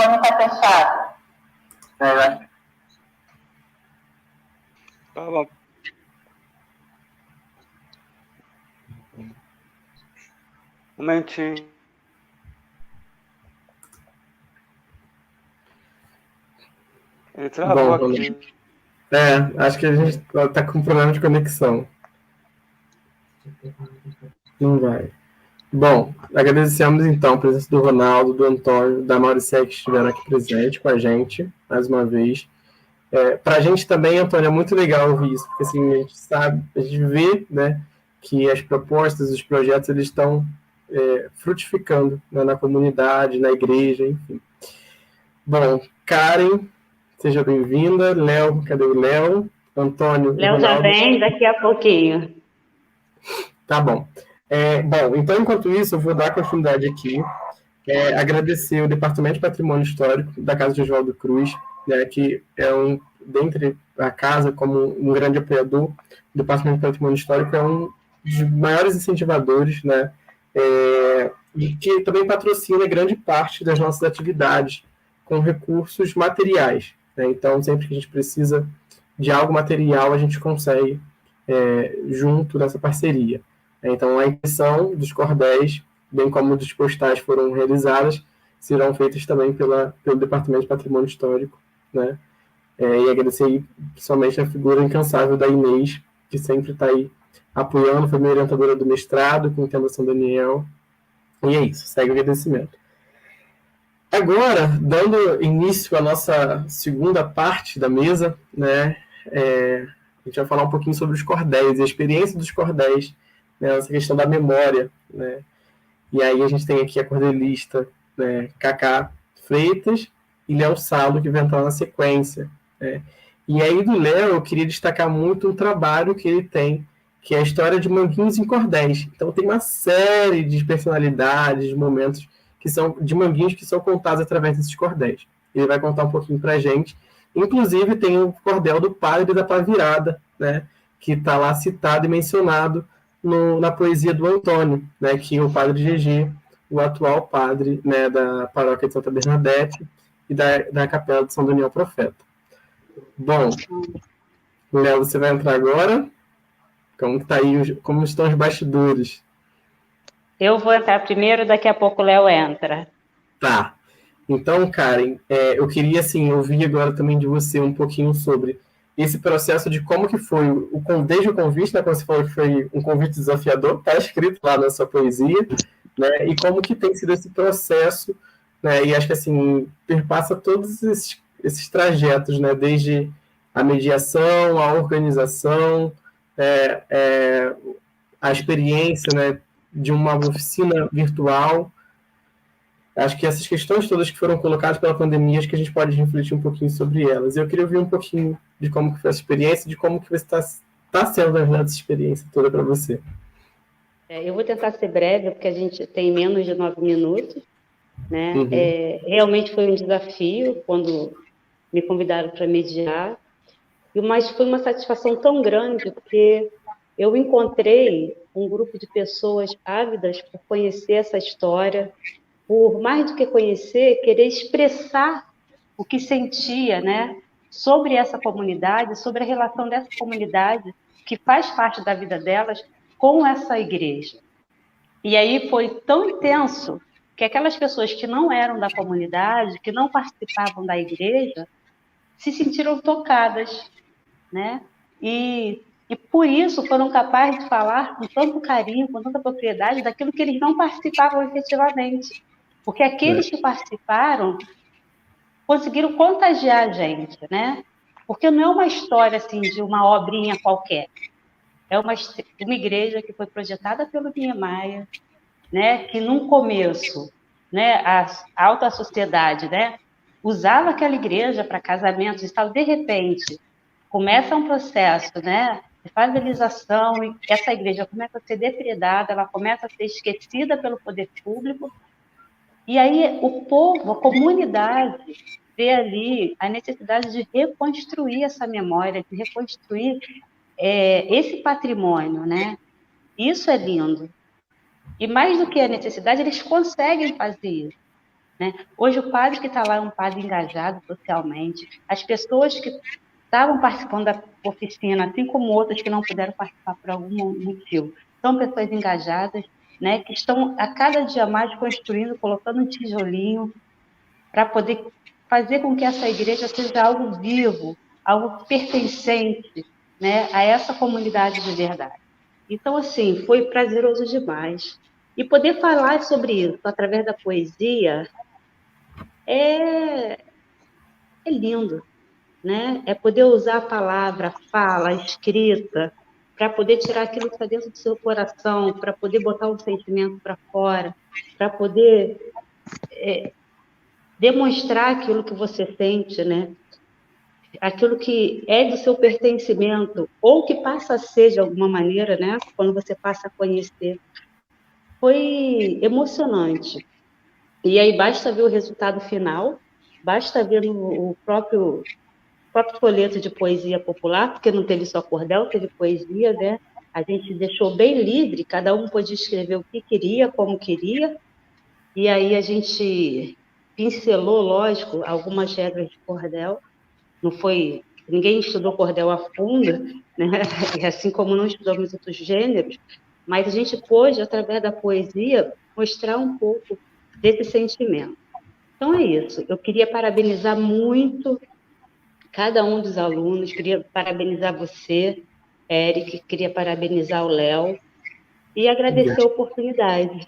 microfone está fechado. Tá bom. Um momentinho. Ele travou Bom, aqui. acho que a gente está com problema de conexão. Não vai. Bom, agradecemos então a presença do Ronaldo, do Antônio, da Mauricé, que estiveram aqui presente com a gente, mais uma vez. Para a gente também, Antônio, é muito legal ouvir isso, porque assim, a gente sabe, a gente vê, né, que as propostas, os projetos, eles estão frutificando, né, na comunidade, na igreja, enfim. Bom, Karen, seja bem-vinda. Léo, cadê o Léo? Antônio. Léo já vem daqui a pouquinho. Tá bom. Bom, então, enquanto isso, eu vou dar continuidade aqui. Agradecer o Departamento de Patrimônio Histórico da Casa de Oswaldo Cruz, né, que é dentre a casa, como um grande apoiador, o Departamento de Patrimônio Histórico é um dos maiores incentivadores, né, e que também patrocina grande parte das nossas atividades com recursos materiais, né? Então, sempre que a gente precisa de algo material, a gente consegue junto nessa parceria. Então, a impressão dos cordéis, bem como dos postais foram realizadas, serão feitas também pelo Departamento de Patrimônio Histórico, né? E agradecer principalmente a figura incansável da Inês, que sempre está aí apoiando, foi minha orientadora do mestrado, com o tema São Daniel. E é isso, segue o agradecimento. Agora, dando início à nossa segunda parte da mesa, né, a gente vai falar um pouquinho sobre os cordéis, a experiência dos cordéis, né, essa questão da memória, né? E aí a gente tem aqui a cordelista, né, Cacá Freitas e Léo Salo, que vem entrar na sequência, né? E aí do Léo eu queria destacar muito um trabalho que ele tem, que é a história de Manguinhos em Cordéis. Então tem uma série de personalidades, de momentos que são de manguinhos que são contados através desses cordéis. Ele vai contar um pouquinho para a gente. Inclusive tem o cordel do Padre da Pá Virada, né, que está lá citado e mencionado na poesia do Antônio, né, que o Padre GG, o atual padre, né, da paróquia de Santa Bernadette e da Capela de São Daniel Profeta. Bom, Léo, você vai entrar agora? Como que tá aí, como estão os bastidores? Eu vou entrar primeiro, daqui a pouco o Léo entra. Tá. Então, Karen, eu queria assim, ouvir agora também de você um pouquinho sobre esse processo de como que foi desde o convite, né, quando você falou que foi um convite desafiador, está escrito lá na sua poesia, né, e como que tem sido esse processo, né, e acho que assim, perpassa todos esses trajetos, né, desde a mediação, a organização, a experiência, né, de uma oficina virtual. Acho que essas questões todas que foram colocadas pela pandemia, acho que a gente pode refletir um pouquinho sobre elas. Eu queria ouvir um pouquinho de como que foi essa experiência, de como que você está sendo, na verdade, essa experiência toda para você. Eu vou tentar ser breve, porque a gente tem menos de 9 minutos, né? Uhum. Realmente foi um desafio quando me convidaram para mediar, mas foi uma satisfação tão grande, porque eu encontrei um grupo de pessoas ávidas por conhecer essa história, por mais do que conhecer, querer expressar o que sentia, né, sobre essa comunidade, sobre a relação dessa comunidade, que faz parte da vida delas, com essa igreja. E aí foi tão intenso que aquelas pessoas que não eram da comunidade, que não participavam da igreja, se sentiram tocadas, né? E por isso foram capazes de falar com tanto carinho, com tanta propriedade, daquilo que eles não participavam efetivamente. Porque aqueles que participaram conseguiram contagiar a gente, né? Porque não é uma história assim de uma obrinha qualquer. É uma igreja que foi projetada pelo Niemeyer, né? Que num começo, né, a alta sociedade, né, usava aquela igreja para casamentos e tal. De repente, começa um processo, né, de favelização, e essa igreja começa a ser depredada, ela começa a ser esquecida pelo poder público. E aí o povo, a comunidade, vê ali a necessidade de reconstruir essa memória, de reconstruir esse patrimônio, né? Isso é lindo. E mais do que a necessidade, eles conseguem fazer isso. né? Hoje o padre que está lá é um padre engajado socialmente. As pessoas que estavam participando da oficina, assim como outras que não puderam participar por algum motivo, são pessoas engajadas, né? Que estão a cada dia mais construindo, colocando um tijolinho para poder fazer com que essa igreja seja algo vivo, algo pertencente, né, a essa comunidade de verdade. Então, assim, foi prazeroso demais. E poder falar sobre isso através da poesia é lindo, né? É poder usar a palavra, a fala, a escrita, para poder tirar aquilo que está dentro do seu coração, para poder botar o sentimento para fora, para poder demonstrar aquilo que você sente, né? Aquilo que é do seu pertencimento, ou que passa a ser de alguma maneira, né? Quando você passa a conhecer. Foi emocionante. E aí basta ver o resultado final, basta ver o próprio folheto de poesia popular, porque não teve só cordel, teve poesia, né? A gente deixou bem livre, cada um podia escrever o que queria, como queria, e aí a gente pincelou, lógico, algumas regras de cordel. Não foi, ninguém estudou cordel a fundo, né? Assim como não estudamos outros gêneros, mas a gente pôde, através da poesia, mostrar um pouco desse sentimento. Então é isso. Eu queria parabenizar muito cada um dos alunos, queria parabenizar você, Eric, queria parabenizar o Léo e agradecer a oportunidade.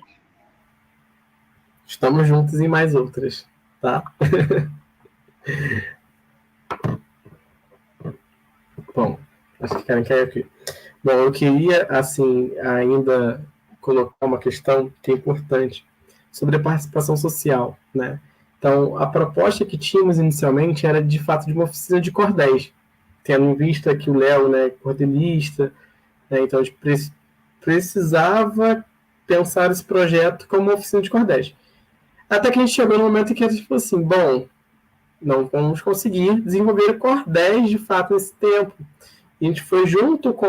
Estamos juntos em mais outras, tá? Bom, acho que querem cair aqui. Bom, eu queria, assim, ainda colocar uma questão que é importante sobre a participação social, né? Então, a proposta que tínhamos inicialmente era, de fato, de uma oficina de cordéis, tendo em vista que o Léo, né, é cordelista, né, então a gente precisava pensar esse projeto como uma oficina de cordéis. Até que a gente chegou no momento em que a gente falou assim, bom, não vamos conseguir desenvolver cordéis, de fato, nesse tempo. E a gente foi junto com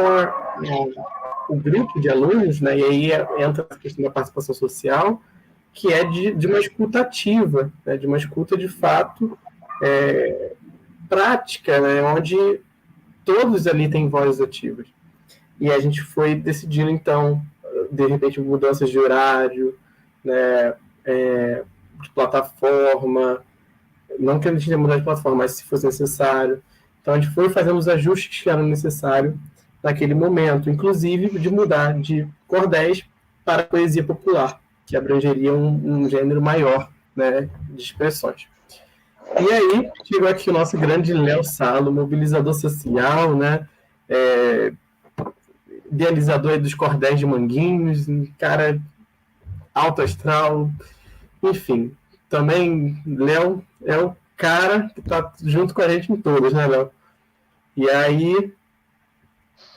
o grupo de alunos, né, e aí entra a questão da participação social, que é de uma escuta ativa, né, de uma escuta de fato prática, né, onde todos ali têm vozes ativas. E a gente foi decidindo, então, de repente, mudanças de horário, né, de plataforma, não que a gente tenha mudado de plataforma, mas se fosse necessário. Então, a gente foi fazendo os ajustes que eram necessários naquele momento, inclusive de mudar de cordéis para poesia popular, que abrangeria um gênero maior, né, de expressões. E aí, chegou aqui o nosso grande Léo Salo, mobilizador social, né, idealizador dos cordéis de Manguinhos, um cara alto astral, enfim. Também, Léo é o cara que está junto com a gente em todas, né, Léo? E aí,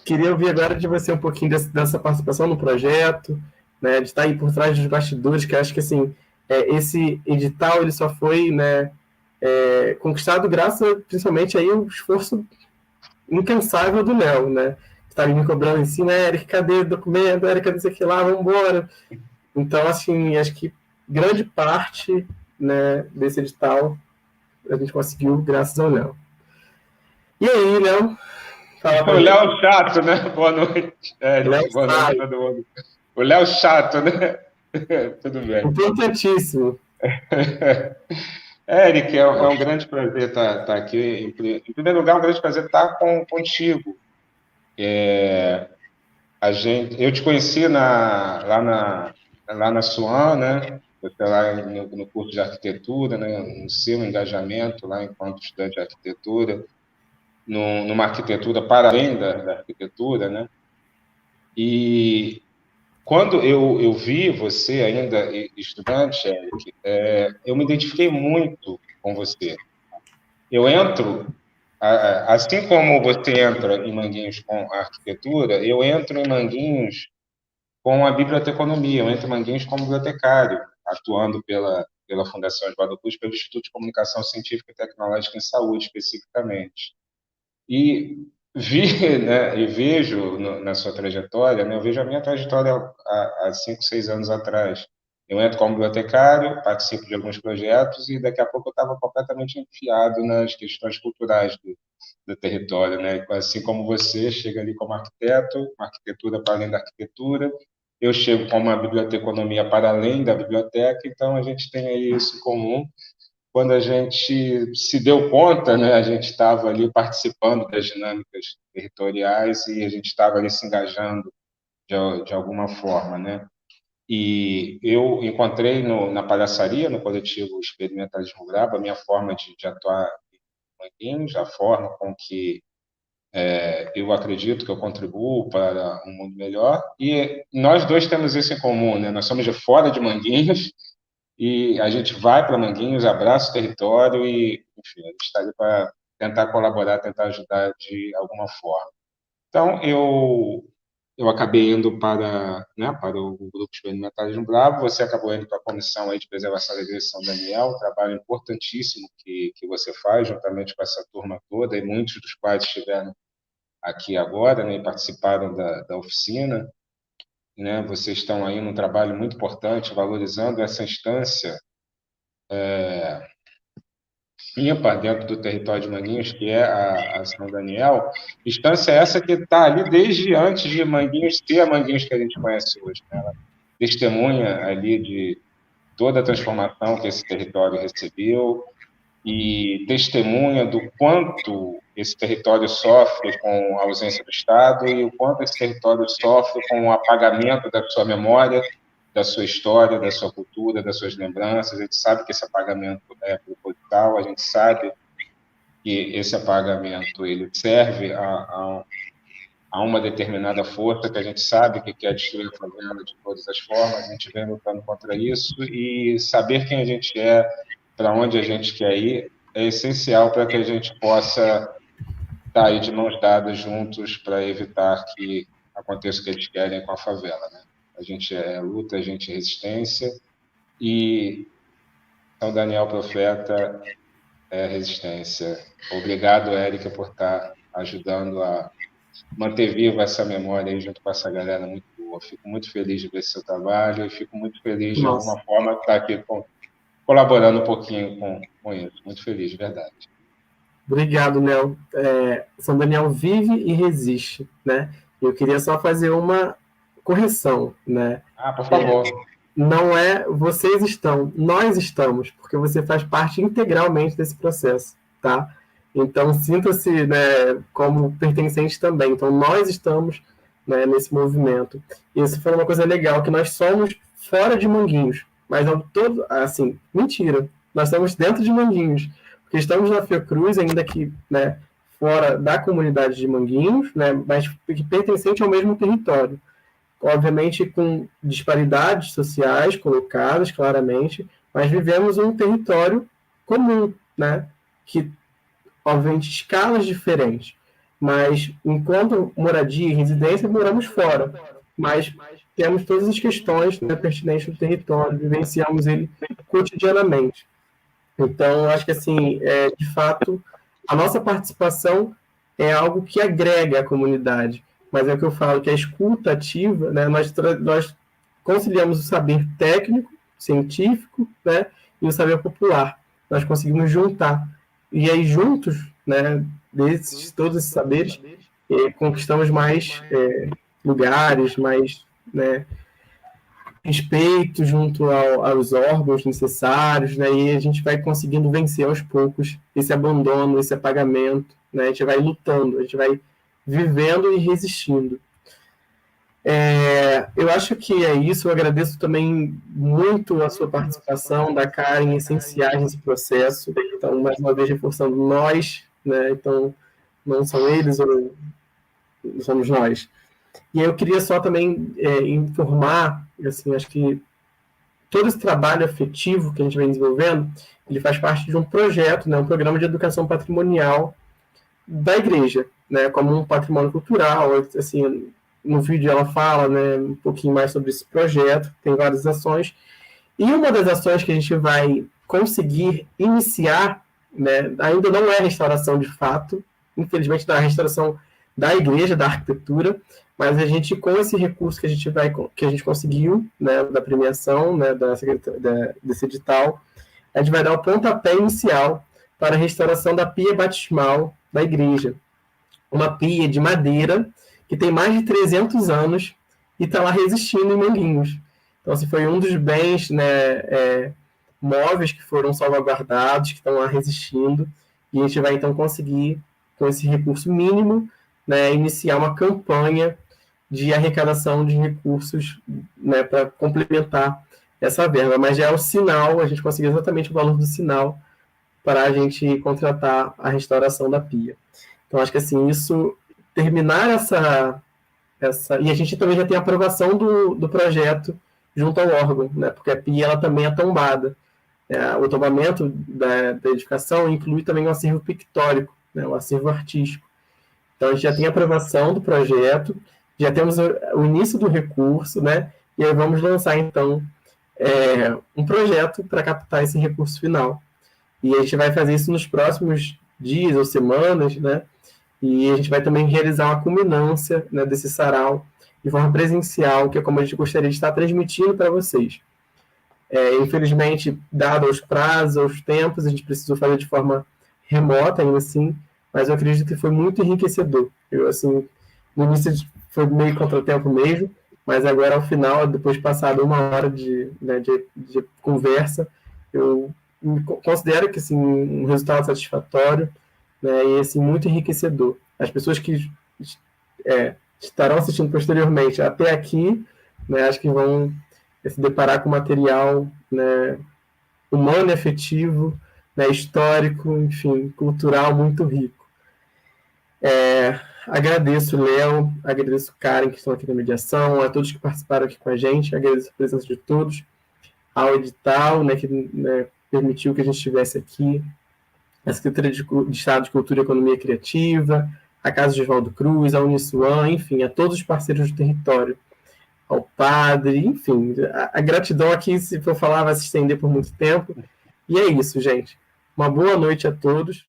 queria ouvir agora de você um pouquinho dessa participação no projeto, né, de estar aí por trás dos bastidores, que acho que, assim, esse edital, ele só foi, né, conquistado graças, principalmente, aí, ao esforço incansável do Léo, né? Está me cobrando em cima, Eric, cadê o documento? Eric, cadê isso aqui lá? Vamos embora. Então, assim, acho que grande parte, né, desse edital a gente conseguiu graças ao Léo. E aí, Léo? O Léo chato, né? Boa noite, Eric. Boa noite a todo mundo. O Léo chato, né? Tudo bem. Importantíssimo. Eric, é um grande prazer estar aqui. Em primeiro lugar, é um grande prazer estar contigo. Eu te conheci lá na SUAM, né? Você lá no curso de arquitetura, né? No seu engajamento lá enquanto estudante de arquitetura, numa arquitetura para além da arquitetura, né? E quando eu vi você ainda estudante, Eric, eu me identifiquei muito com você. Eu entro, assim como você entra em Manguinhos com a arquitetura, eu entro em Manguinhos com a biblioteconomia, eu entro em Manguinhos como bibliotecário, atuando pela Fundação Oswaldo Cruz, pelo Instituto de Comunicação Científica e Tecnológica em Saúde, especificamente. E né, e vejo na sua trajetória, né, eu vejo a minha trajetória há 5, 6 anos atrás. Eu entro como bibliotecário, participo de alguns projetos e daqui a pouco eu estava completamente enfiado nas questões culturais do território, né? Assim como você chega ali como arquiteto, uma arquitetura para além da arquitetura, eu chego com uma biblioteconomia para além da biblioteca, então a gente tem aí isso em comum. Quando a gente se deu conta, né, a gente estava ali participando das dinâmicas territoriais e a gente estava ali se engajando de alguma forma, né? E eu encontrei na palhaçaria, no coletivo Experimentalismo Brabo, a minha forma de atuar em Manguinhos, a forma com que eu acredito que eu contribuo para um mundo melhor. E nós dois temos isso em comum, né? Nós somos de fora de Manguinhos e a gente vai para Manguinhos, abraça o território e, enfim, a gente está ali para tentar colaborar, tentar ajudar de alguma forma. Então, eu acabei indo para o Grupo Experimentalismo Bravo, você acabou indo para a Comissão aí de Preservação da Igreja de São Daniel, um trabalho importantíssimo que você faz, juntamente com essa turma toda, e muitos dos quais estiveram aqui agora, né, e participaram da oficina. Né, vocês estão aí num trabalho muito importante, valorizando essa instância ímpar dentro do território de Manguinhos, que é a São Daniel, instância essa que está ali desde antes de Manguinhos ser a Manguinhos que a gente conhece hoje. Né? Ela testemunha ali de toda a transformação que esse território recebeu e testemunha do quanto esse território sofre com a ausência do Estado e o quanto esse território sofre com o apagamento da sua memória, da sua história, da sua cultura, das suas lembranças. A gente sabe que esse apagamento é proposital, a gente sabe que esse apagamento ele serve a uma determinada força que a gente sabe que quer destruir a favela de todas as formas. A gente vem lutando contra isso e saber quem a gente é, para onde a gente quer ir, é essencial para que a gente possa estar aí de mãos dadas juntos para evitar que aconteça o que eles querem com a favela, né? A gente é luta, a gente é resistência, e São Daniel Profeta é resistência. Obrigado, Érica, por estar ajudando a manter viva essa memória aí junto com essa galera muito boa. Fico muito feliz de ver seu trabalho e fico muito feliz de alguma forma estar aqui colaborando um pouquinho com isso. Muito feliz, de verdade. Obrigado, Nel. São Daniel vive e resiste, né? Eu queria só fazer uma correção, né? Por favor. Não é vocês estão, nós estamos, porque você faz parte integralmente desse processo, tá? Então, sinta-se, né, como pertencente também. Então, nós estamos, né, nesse movimento. E isso foi uma coisa legal, que nós somos fora de Manguinhos, mas não todo, assim, mentira. Nós estamos dentro de Manguinhos, porque estamos na Fiocruz, ainda que, né, fora da comunidade de Manguinhos, né, mas que pertencente ao mesmo território. Obviamente com disparidades sociais colocadas claramente, mas vivemos um território comum, né? Que, obviamente, escalas diferentes, mas enquanto moradia e residência, moramos fora, mas temos todas as questões, né, pertinentes do território, vivenciamos ele cotidianamente. Então, acho que, assim, de fato, a nossa participação é algo que agrega a comunidade. Mas é o que eu falo, que a escuta ativa, né, nós conciliamos o saber técnico, científico, né, e o saber popular. Nós conseguimos juntar. E aí, juntos, né, todos esses saberes, conquistamos mais lugares, mais, né, respeito junto aos órgãos necessários, né, e a gente vai conseguindo vencer aos poucos esse abandono, esse apagamento, né, a gente vai lutando, a gente vai vivendo e resistindo. Eu acho que é isso. Eu agradeço também muito a sua participação, da Karen, essenciais nesse processo. Então, mais uma vez, reforçando nós, né? Então, não são eles, somos nós. E aí eu queria só também informar, assim, acho que todo esse trabalho afetivo que a gente vem desenvolvendo, ele faz parte de um projeto, né? Um programa de educação patrimonial da igreja, né, como um patrimônio cultural. Assim, no vídeo ela fala, né, um pouquinho mais sobre esse projeto, tem várias ações, e uma das ações que a gente vai conseguir iniciar, né, ainda não é restauração de fato, infelizmente não é restauração da igreja, da arquitetura, mas a gente, com esse recurso que a gente conseguiu, né, da premiação, né, desse edital, a gente vai dar o pontapé inicial para a restauração da pia batismal da igreja. Uma pia de madeira que tem mais de 300 anos e está lá resistindo em Manguinhos. Então, esse foi um dos bens, né, móveis que foram salvaguardados, que estão lá resistindo, e a gente vai, então, conseguir, com esse recurso mínimo, né, iniciar uma campanha de arrecadação de recursos, né, para complementar essa verba. Mas já é o sinal, a gente conseguiu exatamente o valor do sinal para a gente contratar a restauração da pia. Então, acho que, assim, isso, terminar essa... E a gente também já tem a aprovação do projeto junto ao órgão, né, porque a pia ela também é tombada. O tombamento da edificação inclui também um acervo pictórico, né, um acervo artístico. Então, a gente já tem a aprovação do projeto, já temos o início do recurso, né, e aí vamos lançar, então, um projeto para captar esse recurso final. E a gente vai fazer isso nos próximos dias ou semanas, né, e a gente vai também realizar uma culminância, né, desse sarau de forma presencial, que é como a gente gostaria de estar transmitindo para vocês. Infelizmente, dado os prazos, aos tempos, a gente precisou fazer de forma remota, ainda assim, mas eu acredito que foi muito enriquecedor. Eu, assim, no início foi meio contratempo mesmo, mas agora, ao final, depois de passado 1 hora de conversa, eu considero que, assim, um resultado satisfatório, né, e, assim, muito enriquecedor. As pessoas que estarão assistindo posteriormente até aqui, né, acho que vão se deparar com material, né, humano e afetivo, né, histórico, enfim, cultural muito rico. Agradeço, Léo, agradeço Karen, que estão aqui na mediação, a todos que participaram aqui com a gente, agradeço a presença de todos, ao edital, né, que, né, permitiu que a gente estivesse aqui, a Secretaria de Estado de Cultura e Economia Criativa, a Casa de Oswaldo Cruz, a Uniswan, enfim, a todos os parceiros do território, ao padre, enfim, a gratidão aqui, se for falar, vai se estender por muito tempo. E é isso, gente. Uma boa noite a todos.